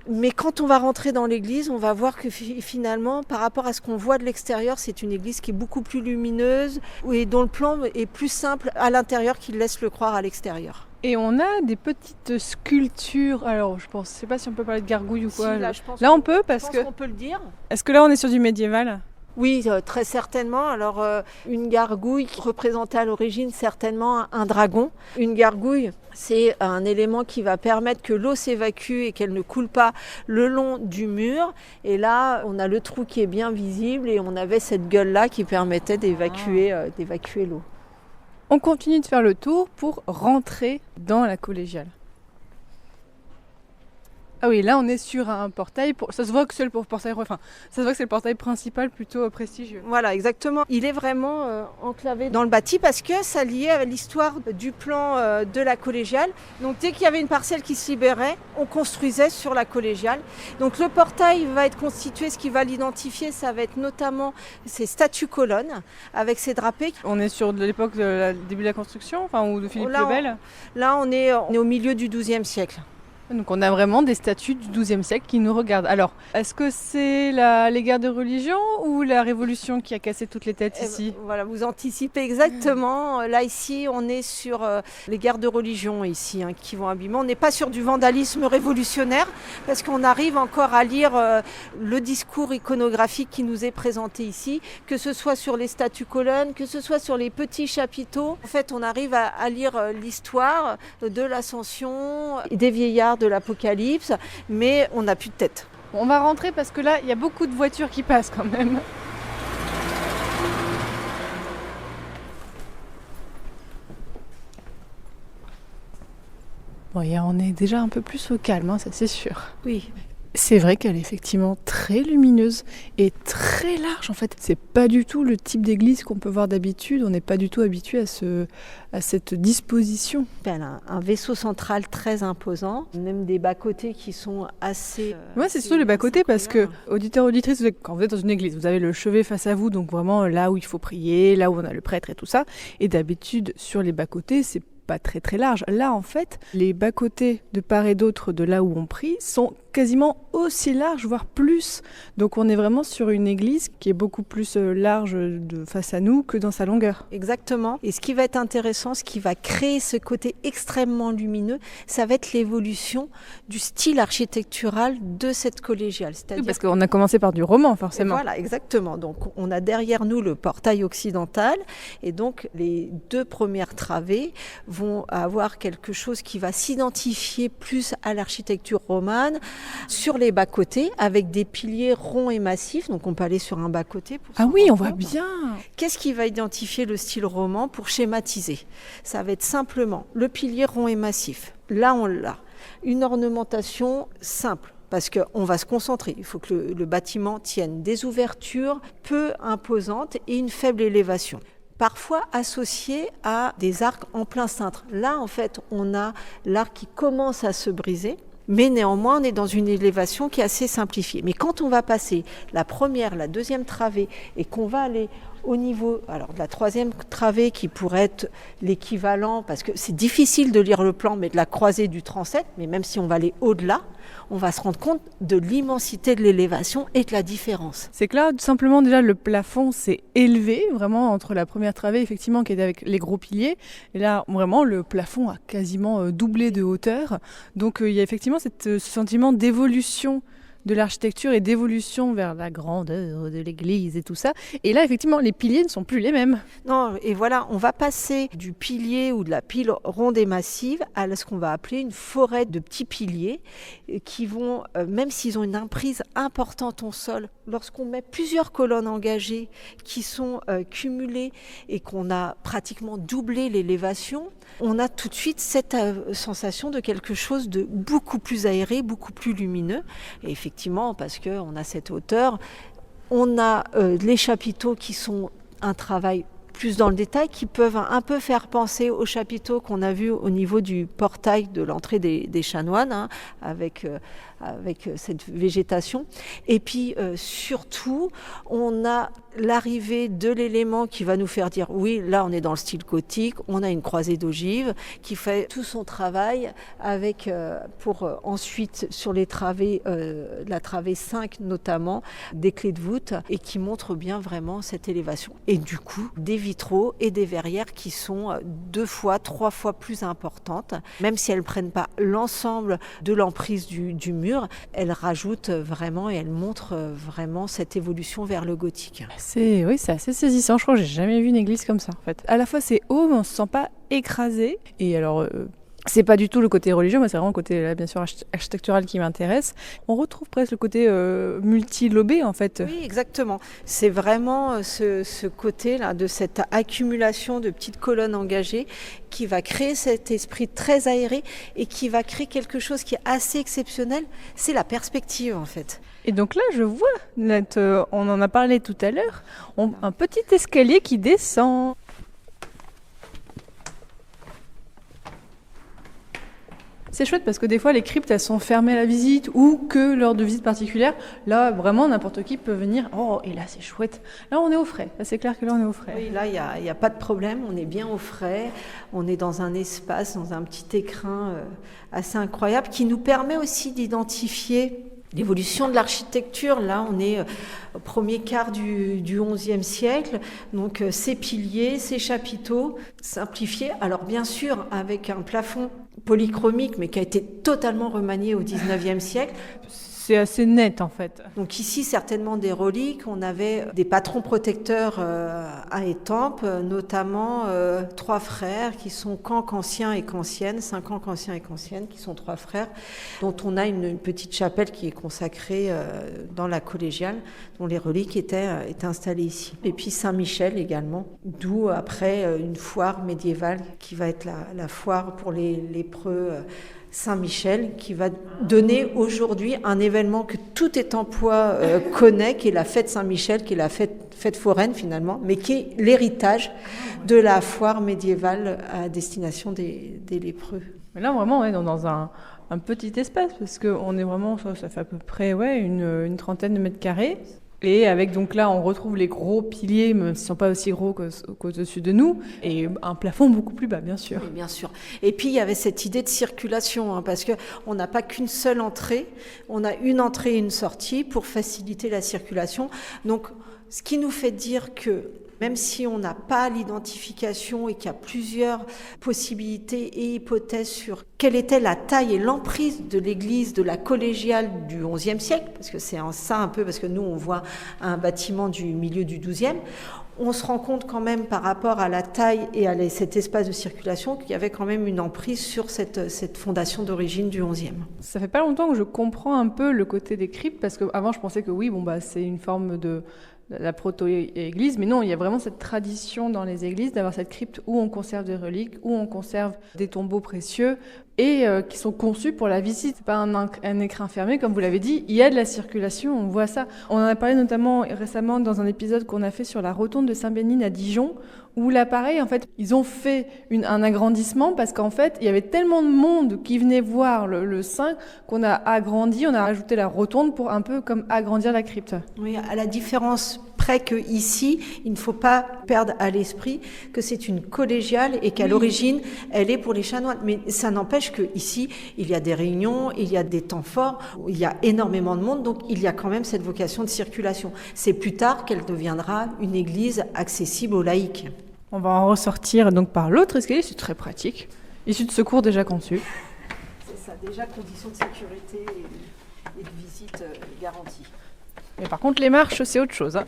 Mais quand on va rentrer dans l'église, on va voir que finalement, par rapport à ce qu'on voit de l'extérieur, c'est une église qui est beaucoup plus lumineuse et dont le plan est plus simple à l'intérieur qu'il laisse le croire à l'extérieur. Et on a des petites sculptures. Alors, je ne sais pas si on peut parler de gargouilles ou quoi. Si, là, on peut parce que. On peut le dire. Est-ce que là, on est sur du médiéval ? Oui, très certainement. Alors, une gargouille qui représentait à l'origine certainement un dragon. Une gargouille, c'est un élément qui va permettre que l'eau s'évacue et qu'elle ne coule pas le long du mur. Et là, on a le trou qui est bien visible et on avait cette gueule-là qui permettait d'évacuer l'eau. On continue de faire le tour pour rentrer dans la collégiale. Ah oui, là on est sur un portail, ça se voit que c'est le portail, ça se voit que c'est le portail principal plutôt prestigieux. Voilà, exactement. Il est vraiment enclavé dans le bâti parce que ça liait à l'histoire du plan de la collégiale. Donc dès qu'il y avait une parcelle qui se libérait, on construisait sur la collégiale. Donc le portail va être constitué, ce qui va l'identifier, ça va être notamment ces statues colonnes avec ces drapés. On est sur de l'époque du début de la construction, ou de Philippe le Bel. Là on est au milieu du XIIe siècle. Donc on a vraiment des statues du XIIe siècle qui nous regardent. Alors, est-ce que c'est les guerres de religion ou la Révolution qui a cassé toutes les têtes ici ? Voilà, vous anticipez exactement. Là, ici, on est sur les guerres de religion ici, qui vont abîmer. On n'est pas sur du vandalisme révolutionnaire parce qu'on arrive encore à lire le discours iconographique qui nous est présenté ici, que ce soit sur les statues colonnes, que ce soit sur les petits chapiteaux. En fait, on arrive à lire l'histoire de l'Ascension, des vieillards de l'Apocalypse, mais on n'a plus de tête. On va rentrer parce que là, il y a beaucoup de voitures qui passent quand même. Bon, on est déjà un peu plus au calme, ça c'est sûr. Oui. C'est vrai qu'elle est effectivement très lumineuse et très large en fait. C'est pas du tout le type d'église qu'on peut voir d'habitude. On n'est pas du tout habitué à cette disposition. Elle a un vaisseau central très imposant, même des bas-côtés qui sont assez... Ouais, c'est surtout les bas-côtés parce que, auditeurs, auditrices, quand vous êtes dans une église, vous avez le chevet face à vous, donc vraiment là où il faut prier, là où on a le prêtre et tout ça. Et d'habitude, sur les bas-côtés, c'est pas très très large. Là, en fait, les bas-côtés de part et d'autre de là où on prie sont quasiment aussi larges, voire plus. Donc on est vraiment sur une église qui est beaucoup plus large de face à nous que dans sa longueur. Exactement. Et ce qui va être intéressant, ce qui va créer ce côté extrêmement lumineux, ça va être l'évolution du style architectural de cette collégiale. Oui, parce qu'on a commencé par du roman, forcément. Voilà, exactement. Donc on a derrière nous le portail occidental et donc les deux premières travées vont avoir quelque chose qui va s'identifier plus à l'architecture romane sur les bas-côtés avec des piliers ronds et massifs. Donc on peut aller sur un bas-côté. Ah oui, on voit bien. Qu'est-ce qui va identifier le style roman pour schématiser ? Ça va être simplement le pilier rond et massif. Là, on l'a. Une ornementation simple. Parce qu'on va se concentrer, il faut que le bâtiment tienne des ouvertures peu imposantes et une faible élévation. Parfois associé à des arcs en plein cintre. Là, en fait, on a l'arc qui commence à se briser, mais néanmoins, on est dans une élévation qui est assez simplifiée. Mais quand on va passer la première, la deuxième travée et qu'on va aller au niveau de la troisième travée qui pourrait être l'équivalent, parce que c'est difficile de lire le plan, mais de la croisée du transept, mais même si on va aller au-delà, on va se rendre compte de l'immensité de l'élévation et de la différence. C'est que là, tout simplement, déjà, le plafond s'est élevé, vraiment, entre la première travée, effectivement, qui était avec les gros piliers. Et là, vraiment, le plafond a quasiment doublé de hauteur. Donc, il y a effectivement ce sentiment d'évolution de l'architecture et d'évolution vers la grandeur de l'église et tout ça. Et là, effectivement, les piliers ne sont plus les mêmes. Non, et voilà, on va passer du pilier ou de la pile ronde et massive à ce qu'on va appeler une forêt de petits piliers qui vont, même s'ils ont une emprise importante au sol, lorsqu'on met plusieurs colonnes engagées qui sont cumulées et qu'on a pratiquement doublé l'élévation, on a tout de suite cette sensation de quelque chose de beaucoup plus aéré, beaucoup plus lumineux. Et effectivement, parce qu'on a cette hauteur, on a les chapiteaux qui sont un travail plus dans le détail, qui peuvent un peu faire penser aux chapiteaux qu'on a vus au niveau du portail de l'entrée des chanoines, avec cette végétation. Et puis surtout, on a l'arrivée de l'élément qui va nous faire dire oui, là on est dans le style gothique, on a une croisée d'ogives qui fait tout son travail avec pour ensuite sur les travées, la travée 5 notamment, des clés de voûte et qui montre bien vraiment cette élévation. Et du coup, des vitraux et des verrières qui sont 2 fois, 3 fois plus importantes, même si elles ne prennent pas l'ensemble de l'emprise du mur, elles rajoutent vraiment et elles montrent vraiment cette évolution vers le gothique. C'est assez saisissant. Je crois que j'ai jamais vu une église comme ça en fait. À la fois c'est haut, mais on se sent pas écrasé. Et alors, c'est pas du tout le côté religieux, moi c'est vraiment le côté là, bien sûr architectural qui m'intéresse. On retrouve presque le côté multi-lobé en fait. Oui, exactement. C'est vraiment ce côté-là de cette accumulation de petites colonnes engagées qui va créer cet esprit très aéré et qui va créer quelque chose qui est assez exceptionnel. C'est la perspective en fait. Et donc là, je vois, on en a parlé tout à l'heure, un petit escalier qui descend. C'est chouette parce que des fois les cryptes elles sont fermées à la visite ou que lors de visites particulières. Là vraiment n'importe qui peut venir. Oh et là c'est chouette. Là on est au frais. Là c'est clair que là on est au frais. Oui, là il y a pas de problème. On est bien au frais. On est dans un espace, dans un petit écrin assez incroyable qui nous permet aussi d'identifier l'évolution de l'architecture. Là, on est au premier quart du XIe siècle. Donc, ces piliers, ces chapiteaux simplifiés. Alors, bien sûr, avec un plafond polychromique, mais qui a été totalement remanié au XIXe siècle. C'est assez net en fait. Donc ici, certainement des reliques. On avait des patrons protecteurs à Étampes, notamment 3 frères qui sont Canciens et Canciennes, 5 ans Canciens et Canciennes, qui sont 3 frères, dont on a une petite chapelle qui est consacrée dans la collégiale, dont les reliques étaient installées ici. Et puis Saint-Michel également, d'où après une foire médiévale qui va être la foire pour les lépreux Saint-Michel, qui va donner aujourd'hui un événement que tout Étampois connaît, qui est la fête Saint-Michel, qui est la fête foraine finalement, mais qui est l'héritage de la foire médiévale à destination des lépreux. Mais là vraiment on est dans un petit espace parce qu'on est vraiment, ça fait à peu près une trentaine de mètres carrés. Et avec donc là, on retrouve les gros piliers, mais ils ne sont pas aussi gros qu'au-dessus de nous, et un plafond beaucoup plus bas, bien sûr. Oui, bien sûr. Et puis, il y avait cette idée de circulation, parce qu'on n'a pas qu'une seule entrée, on a une entrée et une sortie pour faciliter la circulation. Donc, ce qui nous fait dire que même si on n'a pas l'identification et qu'il y a plusieurs possibilités et hypothèses sur quelle était la taille et l'emprise de l'église de la collégiale du XIe siècle, parce que c'est ça un peu, parce que nous on voit un bâtiment du milieu du XIIe, on se rend compte quand même par rapport à la taille et à cet espace de circulation qu'il y avait quand même une emprise sur cette fondation d'origine du XIe. Ça fait pas longtemps que je comprends un peu le côté des cryptes, parce qu'avant je pensais que oui, c'est une forme de la proto-église, mais non, il y a vraiment cette tradition dans les églises d'avoir cette crypte où on conserve des reliques, où on conserve des tombeaux précieux et qui sont conçus pour la visite. C'est pas un écrin fermé, comme vous l'avez dit, il y a de la circulation, on voit ça. On en a parlé notamment récemment dans un épisode qu'on a fait sur la rotonde de Saint-Bénigne à Dijon, où là, pareil, en fait, ils ont fait un agrandissement parce qu'en fait, il y avait tellement de monde qui venait voir le saint qu'on a agrandi, on a rajouté la rotonde pour un peu comme agrandir la crypte. Oui, à la différence près que ici, il ne faut pas perdre à l'esprit que c'est une collégiale et qu'à l'origine, elle est pour les chanoines. Mais ça n'empêche que ici, il y a des réunions, il y a des temps forts, il y a énormément de monde, donc il y a quand même cette vocation de circulation. C'est plus tard qu'elle deviendra une église accessible aux laïcs. On va en ressortir donc par l'autre escalier, c'est très pratique. Issue de secours déjà conçu. C'est ça, déjà conditions de sécurité et de visite garantie. Mais par contre, les marches, c'est autre chose. Hein.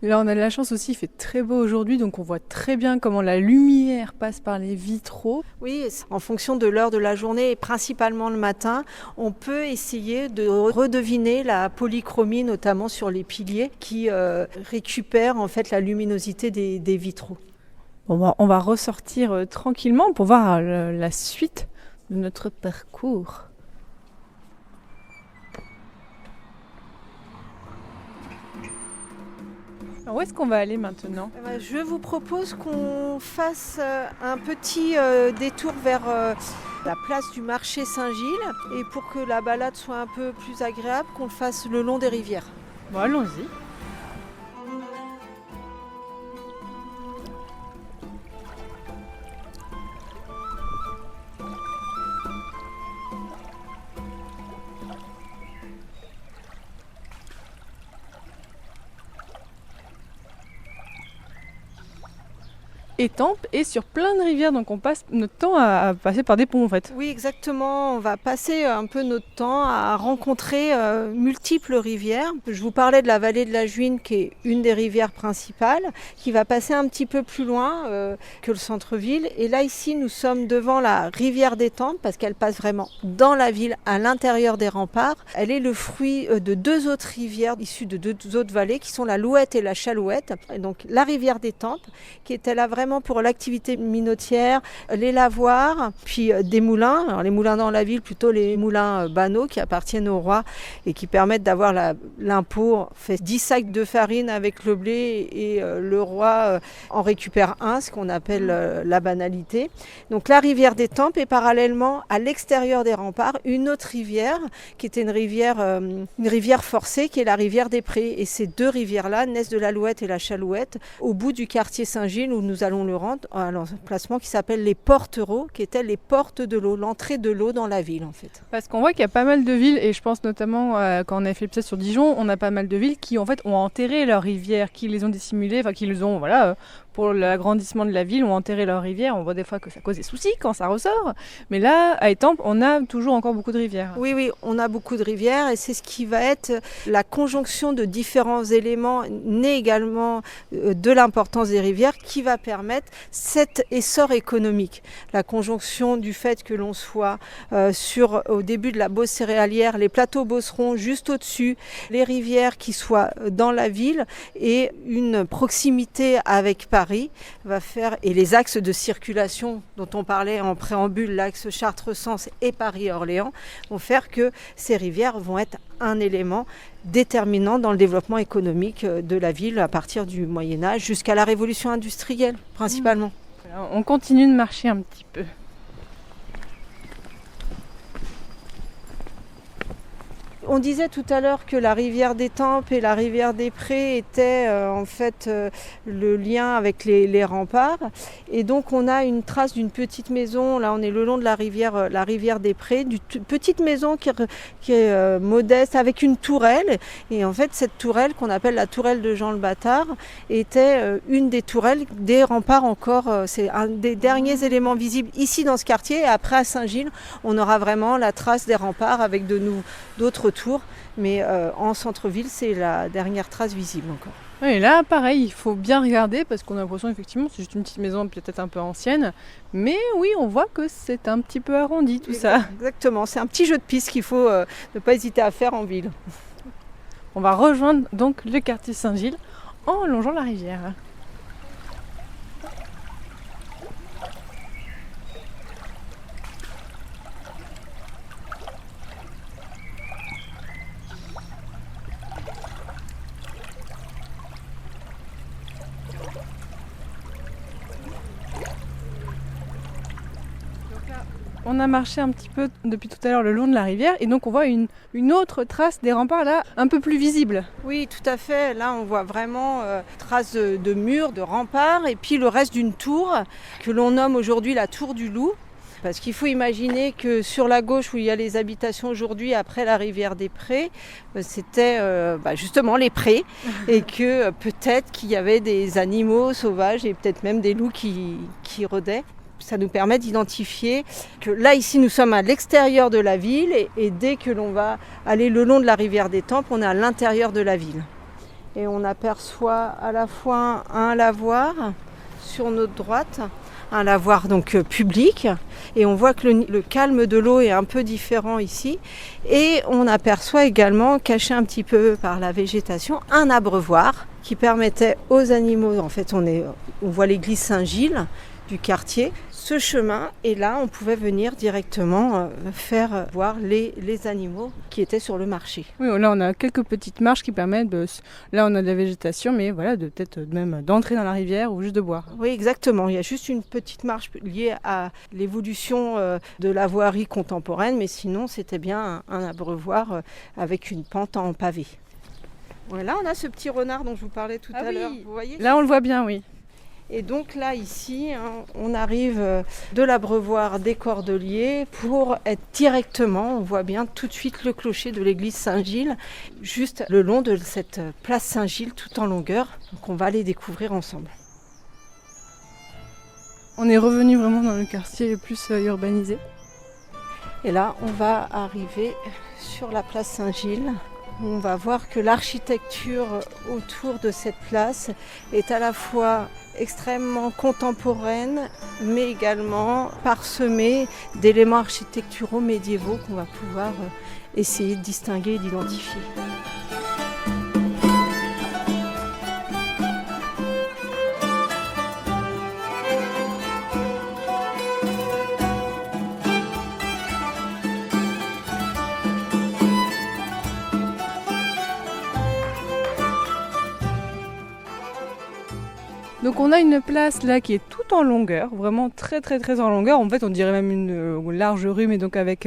Là, on a de la chance aussi, il fait très beau aujourd'hui, donc on voit très bien comment la lumière passe par les vitraux. Oui, en fonction de l'heure de la journée, et principalement le matin, on peut essayer de redeviner la polychromie, notamment sur les piliers, qui récupèrent en fait la luminosité des vitraux. Bon, on va ressortir tranquillement pour voir la suite de notre parcours. Alors où est-ce qu'on va aller maintenant ? Je vous propose qu'on fasse un petit détour vers la place du marché Saint-Gilles et pour que la balade soit un peu plus agréable, qu'on le fasse le long des rivières. Bon, allons-y. Étampes et sur plein de rivières, donc on passe notre temps à passer par des ponts en fait. Oui, exactement, on va passer un peu notre temps à rencontrer multiples rivières. Je vous parlais de la vallée de la Juine qui est une des rivières principales, qui va passer un petit peu plus loin que le centre-ville. Et là ici nous sommes devant la rivière d'Étampes parce qu'elle passe vraiment dans la ville, à l'intérieur des remparts. Elle est le fruit de 2 autres rivières issues de 2 autres vallées qui sont la Louette et la Chalouette. Et donc la rivière d'Étampes qui était là vraiment vraiment pour l'activité minotière, les lavoirs, puis des moulins. Alors les moulins dans la ville, plutôt les moulins banaux qui appartiennent au roi et qui permettent d'avoir l'impôt. On fait 10 sacs de farine avec le blé et le roi en récupère un, ce qu'on appelle la banalité. Donc la rivière d'Étampes et parallèlement à l'extérieur des remparts, une autre rivière qui était une rivière forcée qui est la rivière des Prés. Et ces deux rivières-là naissent de l'Alouette et la Chalouette au bout du quartier Saint-Gilles où nous allons le rendre à un emplacement qui s'appelle les Portereaux, qui étaient les portes de l'eau, l'entrée de l'eau dans la ville en fait. Parce qu'on voit qu'il y a pas mal de villes, et je pense notamment quand on a fait l'épisode sur Dijon, on a pas mal de villes qui en fait ont enterré leurs rivières, qui les ont dissimulées, enfin qui les ont, pour l'agrandissement de la ville, ont enterré leurs rivières. On voit des fois que ça cause des soucis quand ça ressort. Mais là, à Étampes, on a toujours encore beaucoup de rivières. Oui, on a beaucoup de rivières et c'est ce qui va être la conjonction de différents éléments nés également de l'importance des rivières qui va permettre cet essor économique. La conjonction du fait que l'on soit au début de la Beauce céréalière, les plateaux beaucerons juste au-dessus, les rivières qui soient dans la ville et une proximité avec Paris va faire, et les axes de circulation dont on parlait en préambule, l'axe Chartres-Sens et Paris-Orléans, vont faire que ces rivières vont être un élément déterminant dans le développement économique de la ville à partir du Moyen-Âge jusqu'à la Révolution industrielle principalement. On continue de marcher un petit peu. On disait tout à l'heure que la rivière d'Étampes et la rivière des Prés étaient le lien avec les remparts. Et donc on a une trace d'une petite maison, là on est le long de la rivière des Prés, d'une petite maison qui est modeste avec une tourelle. Et en fait cette tourelle qu'on appelle la tourelle de Jean le Bâtard était une des tourelles des remparts encore. C'est un des derniers éléments visibles ici dans ce quartier. Et après à Saint-Gilles, on aura vraiment la trace des remparts avec d'autres tours, mais en centre-ville, c'est la dernière trace visible encore. Et là, pareil, il faut bien regarder parce qu'on a l'impression effectivement c'est juste une petite maison peut-être un peu ancienne, mais oui, on voit que c'est un petit peu arrondi tout ça. Exactement, c'est un petit jeu de piste qu'il faut ne pas hésiter à faire en ville. On va rejoindre donc le quartier Saint-Gilles en longeant la rivière. On a marché un petit peu depuis tout à l'heure le long de la rivière et donc on voit une autre trace des remparts là, un peu plus visible. Oui, tout à fait. Là, on voit vraiment traces de murs, de remparts et puis le reste d'une tour que l'on nomme aujourd'hui la tour du Loup. Parce qu'il faut imaginer que sur la gauche où il y a les habitations aujourd'hui après la rivière des Prés, c'était justement les prés et que peut-être qu'il y avait des animaux sauvages et peut-être même des loups qui rôdaient. Ça nous permet d'identifier que là, ici, nous sommes à l'extérieur de la ville et dès que l'on va aller le long de la rivière d'Étampes, on est à l'intérieur de la ville. Et on aperçoit à la fois un lavoir sur notre droite, un lavoir donc public, et on voit que le calme de l'eau est un peu différent ici. Et on aperçoit également, caché un petit peu par la végétation, un abreuvoir qui permettait aux animaux, en fait on voit l'église Saint-Gilles du quartier, ce chemin, et là on pouvait venir directement faire voir les animaux qui étaient sur le marché. Oui, là on a quelques petites marches qui permettent, là on a de la végétation, mais voilà, de peut-être même d'entrer dans la rivière ou juste de boire. Oui, exactement, il y a juste une petite marche liée à l'évolution de la voirie contemporaine, mais sinon c'était bien un abreuvoir avec une pente en pavé. Voilà, on a ce petit renard dont je vous parlais tout à l'heure, vous voyez ? Là on le voit bien, oui. Et donc là, ici, on arrive de l'abreuvoir des Cordeliers pour être directement, on voit bien tout de suite le clocher de l'église Saint-Gilles, juste le long de cette place Saint-Gilles, tout en longueur. Donc on va aller découvrir ensemble. On est revenu vraiment dans le quartier le plus urbanisé. Et là, on va arriver sur la place Saint-Gilles. On va voir que l'architecture autour de cette place est à la fois extrêmement contemporaine, mais également parsemée d'éléments architecturaux médiévaux qu'on va pouvoir essayer de distinguer et d'identifier. Donc on a une place là qui est tout en longueur, vraiment très très très en longueur. En fait on dirait même une large rue, mais donc avec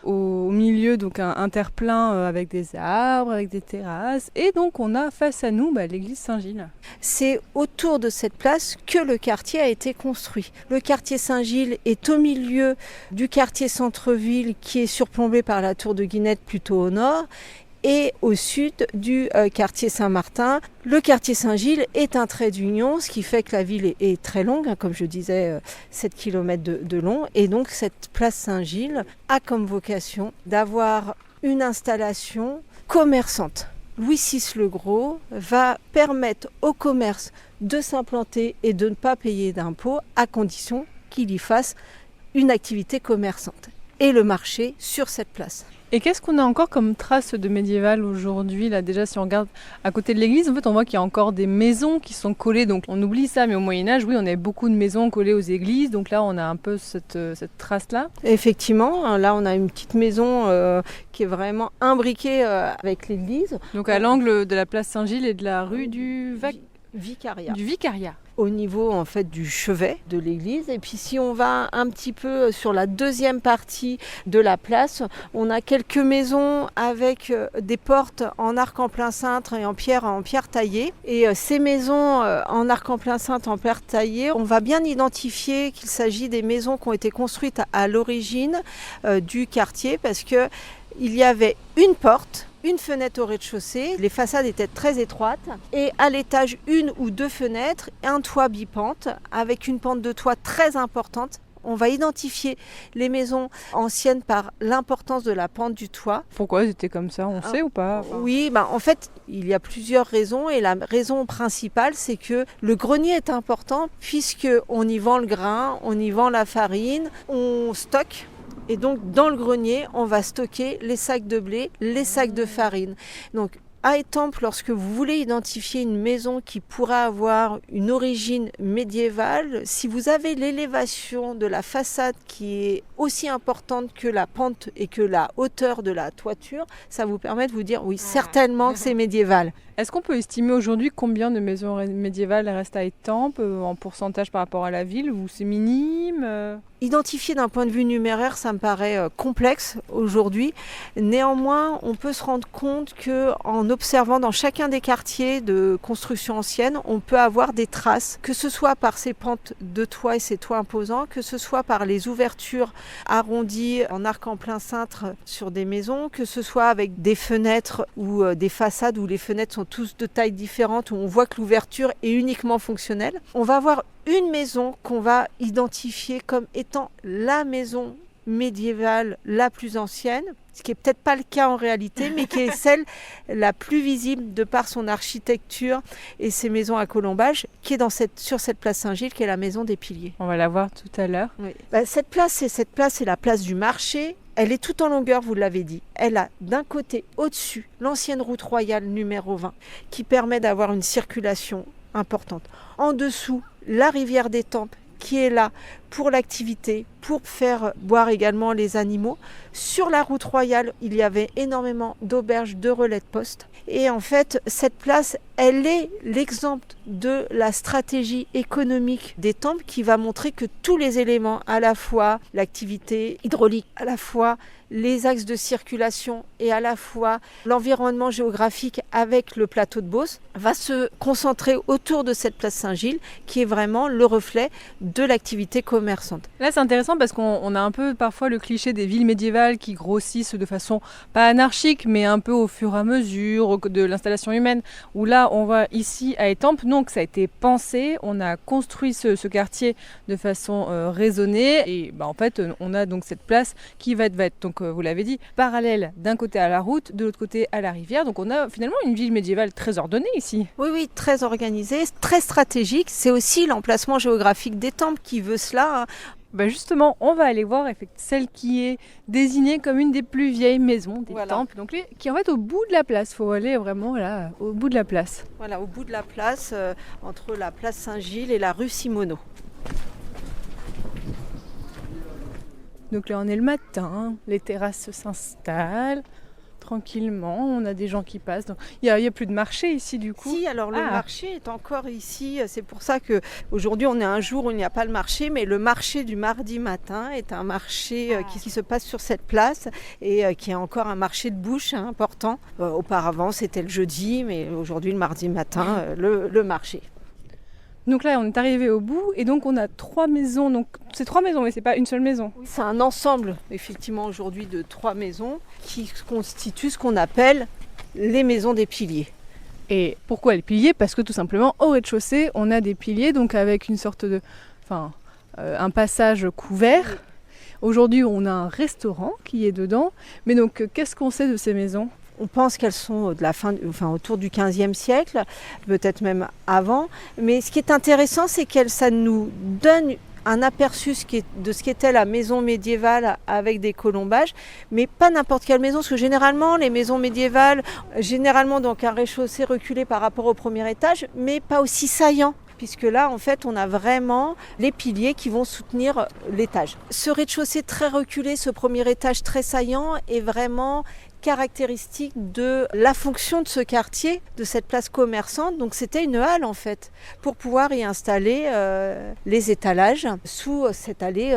au milieu donc un terre-plein avec des arbres, avec des terrasses. Et donc on a face à nous l'église Saint-Gilles. C'est autour de cette place que le quartier a été construit. Le quartier Saint-Gilles est au milieu du quartier centre-ville qui est surplombé par la tour de Guinette plutôt au nord. Et au sud du quartier Saint-Martin. Le quartier Saint-Gilles est un trait d'union, ce qui fait que la ville est très longue, comme je disais, 7 km de long. Et donc cette place Saint-Gilles a comme vocation d'avoir une installation commerçante. Louis VI le Gros va permettre au commerce de s'implanter et de ne pas payer d'impôts à condition qu'il y fasse une activité commerçante. Et le marché sur cette place. Et qu'est-ce qu'on a encore comme traces de médiéval aujourd'hui là? Déjà, si on regarde à côté de l'église, en fait, on voit qu'il y a encore des maisons qui sont collées. Donc on oublie ça, mais au Moyen-Âge, oui, on avait beaucoup de maisons collées aux églises. Donc là, on a un peu cette trace-là. Effectivement, là, on a une petite maison qui est vraiment imbriquée avec l'église. Donc à l'angle de la place Saint-Gilles et de la rue du Vicariat. Au niveau en fait du chevet de l'église. Et puis si on va un petit peu sur la deuxième partie de la place, on a quelques maisons avec des portes en arc en plein cintre et en pierre taillée. Et ces maisons en arc en plein cintre, en pierre taillée, on va bien identifier qu'il s'agit des maisons qui ont été construites à l'origine du quartier, parce que il y avait une porte, une fenêtre au rez-de-chaussée, les façades étaient très étroites et à l'étage une ou deux fenêtres, un toit bipente avec une pente de toit très importante. On va identifier les maisons anciennes par l'importance de la pente du toit. Pourquoi c'était comme ça, on sait ou pas? Oui, en fait, il y a plusieurs raisons et la raison principale, c'est que le grenier est important puisqu'on y vend le grain, on y vend la farine, on stocke. Et donc, dans le grenier, on va stocker les sacs de blé, les sacs de farine. Donc, à Étampes, lorsque vous voulez identifier une maison qui pourrait avoir une origine médiévale, si vous avez l'élévation de la façade qui est aussi importante que la pente et que la hauteur de la toiture, ça vous permet de vous dire, oui, certainement que c'est médiéval. Est-ce qu'on peut estimer aujourd'hui combien de maisons médiévales restent à Étampes en pourcentage par rapport à la ville, ou c'est minime? Identifier d'un point de vue numéraire, ça me paraît complexe aujourd'hui. Néanmoins, on peut se rendre compte qu'en observant dans chacun des quartiers de construction ancienne, on peut avoir des traces, que ce soit par ces pentes de toit et ces toits imposants, que ce soit par les ouvertures arrondies en arc en plein cintre sur des maisons, que ce soit avec des fenêtres ou des façades où les fenêtres sont tous de tailles différentes, où on voit que l'ouverture est uniquement fonctionnelle. On va avoir une maison qu'on va identifier comme étant la maison médiévale la plus ancienne, ce qui n'est peut-être pas le cas en réalité, mais qui est celle la plus visible de par son architecture et ses maisons à colombage, qui est sur cette place Saint-Gilles, qui est la maison des Piliers. On va la voir tout à l'heure. Oui. Cette place, c'est la place du marché. Elle est tout en longueur, vous l'avez dit. Elle a d'un côté, au-dessus, l'ancienne route royale numéro 20, qui permet d'avoir une circulation importante. En dessous, la rivière d'Étampes, qui est là pour l'activité, pour faire boire également les animaux. Sur la route royale, il y avait énormément d'auberges, de relais de poste. Et en fait, cette place, elle est l'exemple de la stratégie économique d'Étampes qui va montrer que tous les éléments, à la fois l'activité hydraulique, à la fois les axes de circulation et à la fois l'environnement géographique avec le plateau de Beauce, va se concentrer autour de cette place Saint-Gilles qui est vraiment le reflet de l'activité commerçante. Là, c'est intéressant parce qu'on a un peu parfois le cliché des villes médiévales qui grossissent de façon pas anarchique, mais un peu au fur et à mesure de l'installation humaine. Où là, on voit ici à Étampes, donc ça a été pensé, on a construit ce quartier de façon raisonnée et en fait, on a donc cette place qui va être donc vous l'avez dit, parallèle d'un côté à la route, de l'autre côté à la rivière. Donc on a finalement une ville médiévale très ordonnée ici. Oui, très organisée, très stratégique. C'est aussi l'emplacement géographique d'Étampes qui veut cela. Justement, on va aller voir celle qui est désignée comme une des plus vieilles maisons d'Étampes. Voilà. Donc qui est en fait au bout de la place. Il faut aller vraiment là, au bout de la place. Voilà, au bout de la place, entre la place Saint-Gilles et la rue Simoneau. Donc là, on est le matin, les terrasses s'installent, tranquillement, on a des gens qui passent. Il n'y a plus de marché ici du coup. Si, alors le marché est encore ici. C'est pour ça qu'aujourd'hui on est un jour où il n'y a pas le marché, mais le marché du mardi matin est un marché qui se passe sur cette place et qui est encore un marché de bouche important. Auparavant c'était le jeudi, mais aujourd'hui le mardi matin, le marché. Donc là, on est arrivé au bout et donc on a 3 maisons. Donc c'est 3 maisons, mais c'est pas une seule maison. C'est un ensemble, effectivement, aujourd'hui de 3 maisons qui constituent ce qu'on appelle les maisons des piliers. Et pourquoi les piliers ? Parce que tout simplement, au rez-de-chaussée, on a des piliers, donc avec une sorte de, un passage couvert. Aujourd'hui, on a un restaurant qui est dedans. Mais donc, qu'est-ce qu'on sait de ces maisons ? On pense qu'elles sont autour du XVe siècle, peut-être même avant. Mais ce qui est intéressant, c'est ça nous donne un aperçu de ce qu'était la maison médiévale avec des colombages, mais pas n'importe quelle maison, parce que généralement, les maisons médiévales, donc un rez-de-chaussée reculé par rapport au premier étage, mais pas aussi saillant. Puisque là, en fait, on a vraiment les piliers qui vont soutenir l'étage. Ce rez-de-chaussée très reculé, ce premier étage très saillant est vraiment caractéristique de la fonction de ce quartier, de cette place commerçante. Donc c'était une halle en fait, pour pouvoir y installer les étalages sous cette allée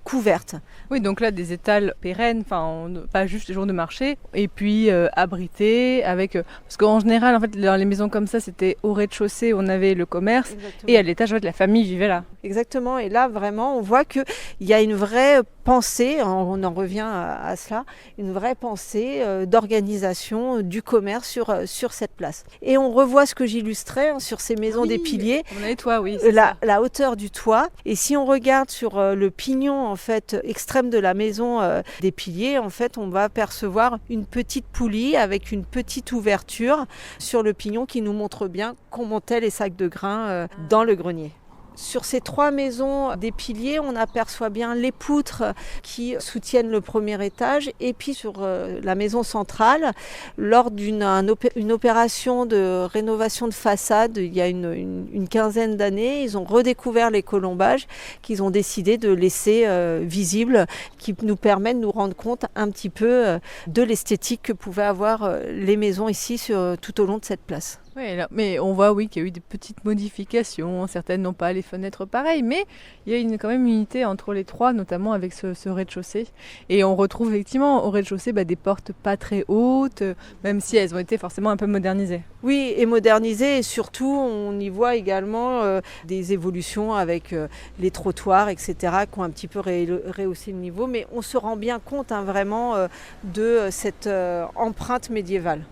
couverte. Oui, donc là des étals pérennes, pas juste les jours de marché, et puis abrités avec... parce qu'en général, en fait, dans les maisons comme ça, c'était au rez-de-chaussée, on avait le commerce, exactement. Et à l'étage, en fait, la famille vivait là. Exactement, et là vraiment, on voit qu'il y a une vraie pensée, on en revient à cela, une vraie pensée d'organisation du commerce sur cette place. Et on revoit ce que j'illustrais sur ces maisons des piliers. On a les toits, oui. La hauteur du toit. Et si on regarde sur le pignon en fait extrême de la maison des piliers, en fait, on va percevoir une petite poulie avec une petite ouverture sur le pignon qui nous montre bien qu'on montait les sacs de grains dans le grenier. Sur ces 3 maisons des piliers, on aperçoit bien les poutres qui soutiennent le premier étage. Et puis sur la maison centrale, lors d'une opération de rénovation de façade, il y a une quinzaine d'années, ils ont redécouvert les colombages qu'ils ont décidé de laisser visibles, qui nous permet de nous rendre compte un petit peu de l'esthétique que pouvaient avoir les maisons ici tout au long de cette place. Oui, mais on voit qu'il y a eu des petites modifications, certaines n'ont pas les fenêtres pareilles, mais il y a quand même une unité entre les 3, notamment avec ce rez-de-chaussée. Et on retrouve effectivement au rez-de-chaussée des portes pas très hautes, même si elles ont été forcément un peu modernisées. Oui, et modernisées, et surtout on y voit également des évolutions avec les trottoirs, etc., qui ont un petit peu rehaussé le niveau, mais on se rend bien compte vraiment de cette empreinte médiévale.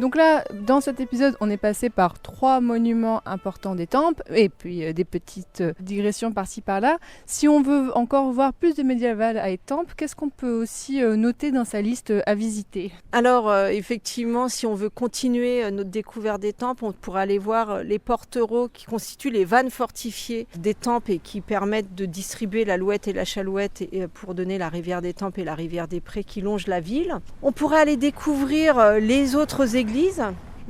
Donc là, dans cet épisode, on est passé par 3 monuments importants d'Étampes et puis des petites digressions par-ci par-là. Si on veut encore voir plus de médiéval à Étampes, qu'est-ce qu'on peut aussi noter dans sa liste à visiter ? Alors effectivement, si on veut continuer notre découverte d'Étampes, on pourra aller voir les portereaux qui constituent les vannes fortifiées d'Étampes et qui permettent de distribuer la Louette et la Chalouette pour donner la rivière d'Étampes et la rivière des Prés qui longent la ville. On pourrait aller découvrir les autres églises.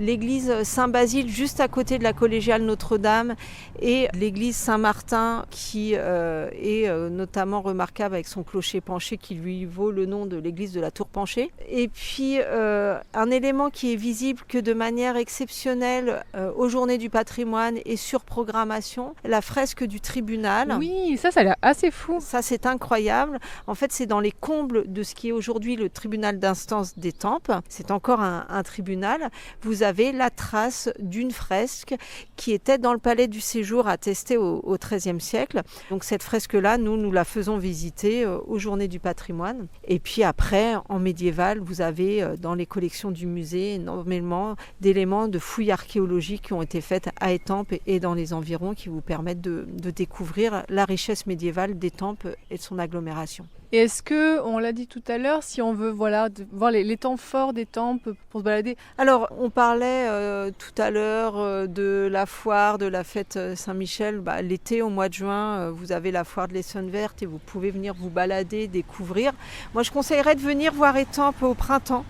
L'église Saint-Basile juste à côté de la collégiale Notre-Dame et l'église Saint-Martin qui est notamment remarquable avec son clocher penché qui lui vaut le nom de l'église de la Tour Penchée. Et puis un élément qui est visible que de manière exceptionnelle aux Journées du patrimoine et sur programmation, la fresque du tribunal. Oui, ça a l'air assez fou. Ça c'est incroyable. En fait c'est dans les combles de ce qui est aujourd'hui le tribunal d'instance d'Étampes. C'est encore un tribunal. Vous avez la trace d'une fresque qui était dans le palais du séjour attestée au XIIIe siècle. Donc cette fresque-là, nous la faisons visiter aux Journées du patrimoine. Et puis après, en médiéval, vous avez dans les collections du musée énormément d'éléments de fouilles archéologiques qui ont été faites à Étampes et dans les environs qui vous permettent de découvrir la richesse médiévale d'Étampes et de son agglomération. Et est-ce que, on l'a dit tout à l'heure, si on veut voir les temps forts des temples pour se balader? Alors, on parlait tout à l'heure de la foire, de la fête Saint-Michel. L'été, au mois de juin, vous avez la foire de l'Essonne verte et vous pouvez venir vous balader, découvrir. Moi, je conseillerais de venir voir Étampes au printemps.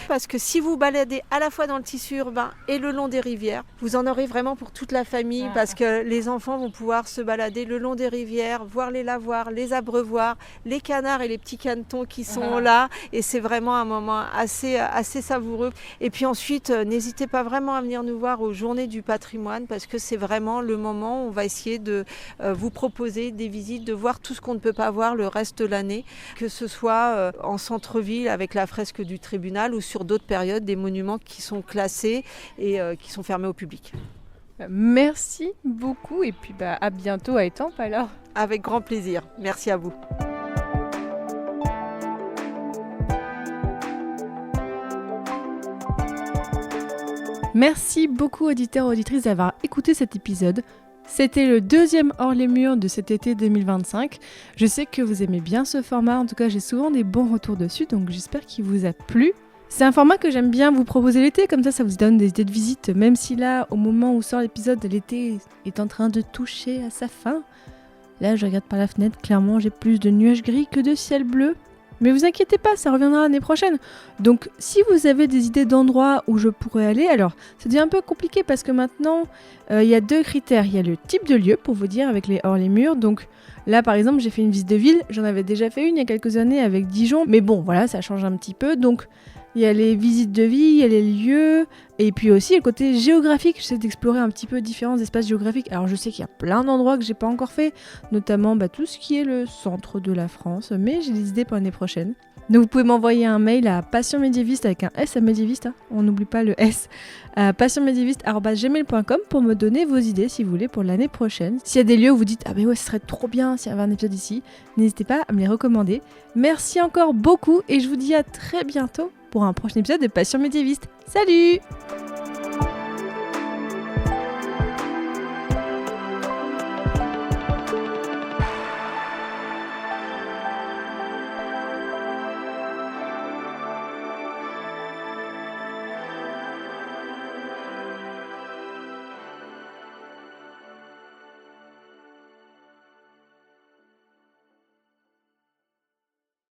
Parce que si vous baladez à la fois dans le tissu urbain et le long des rivières, vous en aurez vraiment pour toute la famille parce que les enfants vont pouvoir se balader le long des rivières, voir les lavoirs, les abreuvoirs, les canards et les petits canetons qui sont là et c'est vraiment un moment assez savoureux. Et puis ensuite, n'hésitez pas vraiment à venir nous voir aux Journées du patrimoine parce que c'est vraiment le moment où on va essayer de vous proposer des visites, de voir tout ce qu'on ne peut pas voir le reste de l'année, que ce soit en centre-ville avec la fresque du tribunal ou sur d'autres périodes, des monuments qui sont classés et qui sont fermés au public. Merci beaucoup et puis à bientôt à Étampes alors. Avec grand plaisir. Merci à vous. Merci beaucoup auditeurs et auditrices d'avoir écouté cet épisode. C'était le 2e Hors les murs de cet été 2025. Je sais que vous aimez bien ce format, en tout cas j'ai souvent des bons retours dessus, donc j'espère qu'il vous a plu. C'est un format que j'aime bien vous proposer l'été, comme ça vous donne des idées de visite, même si là, au moment où sort l'épisode, l'été est en train de toucher à sa fin. Là, je regarde par la fenêtre, clairement j'ai plus de nuages gris que de ciel bleu. Mais vous inquiétez pas, ça reviendra l'année prochaine. Donc si vous avez des idées d'endroits où je pourrais aller, alors ça devient un peu compliqué parce que maintenant il y a 2 critères. Il y a le type de lieu pour vous dire avec les hors les murs. Donc là par exemple j'ai fait une visite de ville, j'en avais déjà fait une il y a quelques années avec Dijon. Mais bon voilà, ça change un petit peu. Donc il y a les visites de vie, il y a les lieux, et puis aussi le côté géographique. J'essaie d'explorer un petit peu différents espaces géographiques. Alors je sais qu'il y a plein d'endroits que j'ai pas encore fait, notamment tout ce qui est le centre de la France, mais j'ai des idées pour l'année prochaine. Donc vous pouvez m'envoyer un mail à passionmédiéviste avec un S à médiéviste, hein, on n'oublie pas le S, à passionmédiéviste@gmail.com pour me donner vos idées si vous voulez pour l'année prochaine. S'il y a des lieux où vous dites ah ben ouais ce serait trop bien s'il y avait un épisode ici, n'hésitez pas à me les recommander. Merci encore beaucoup et je vous dis à très bientôt pour un prochain épisode de Passion médiéviste. Salut!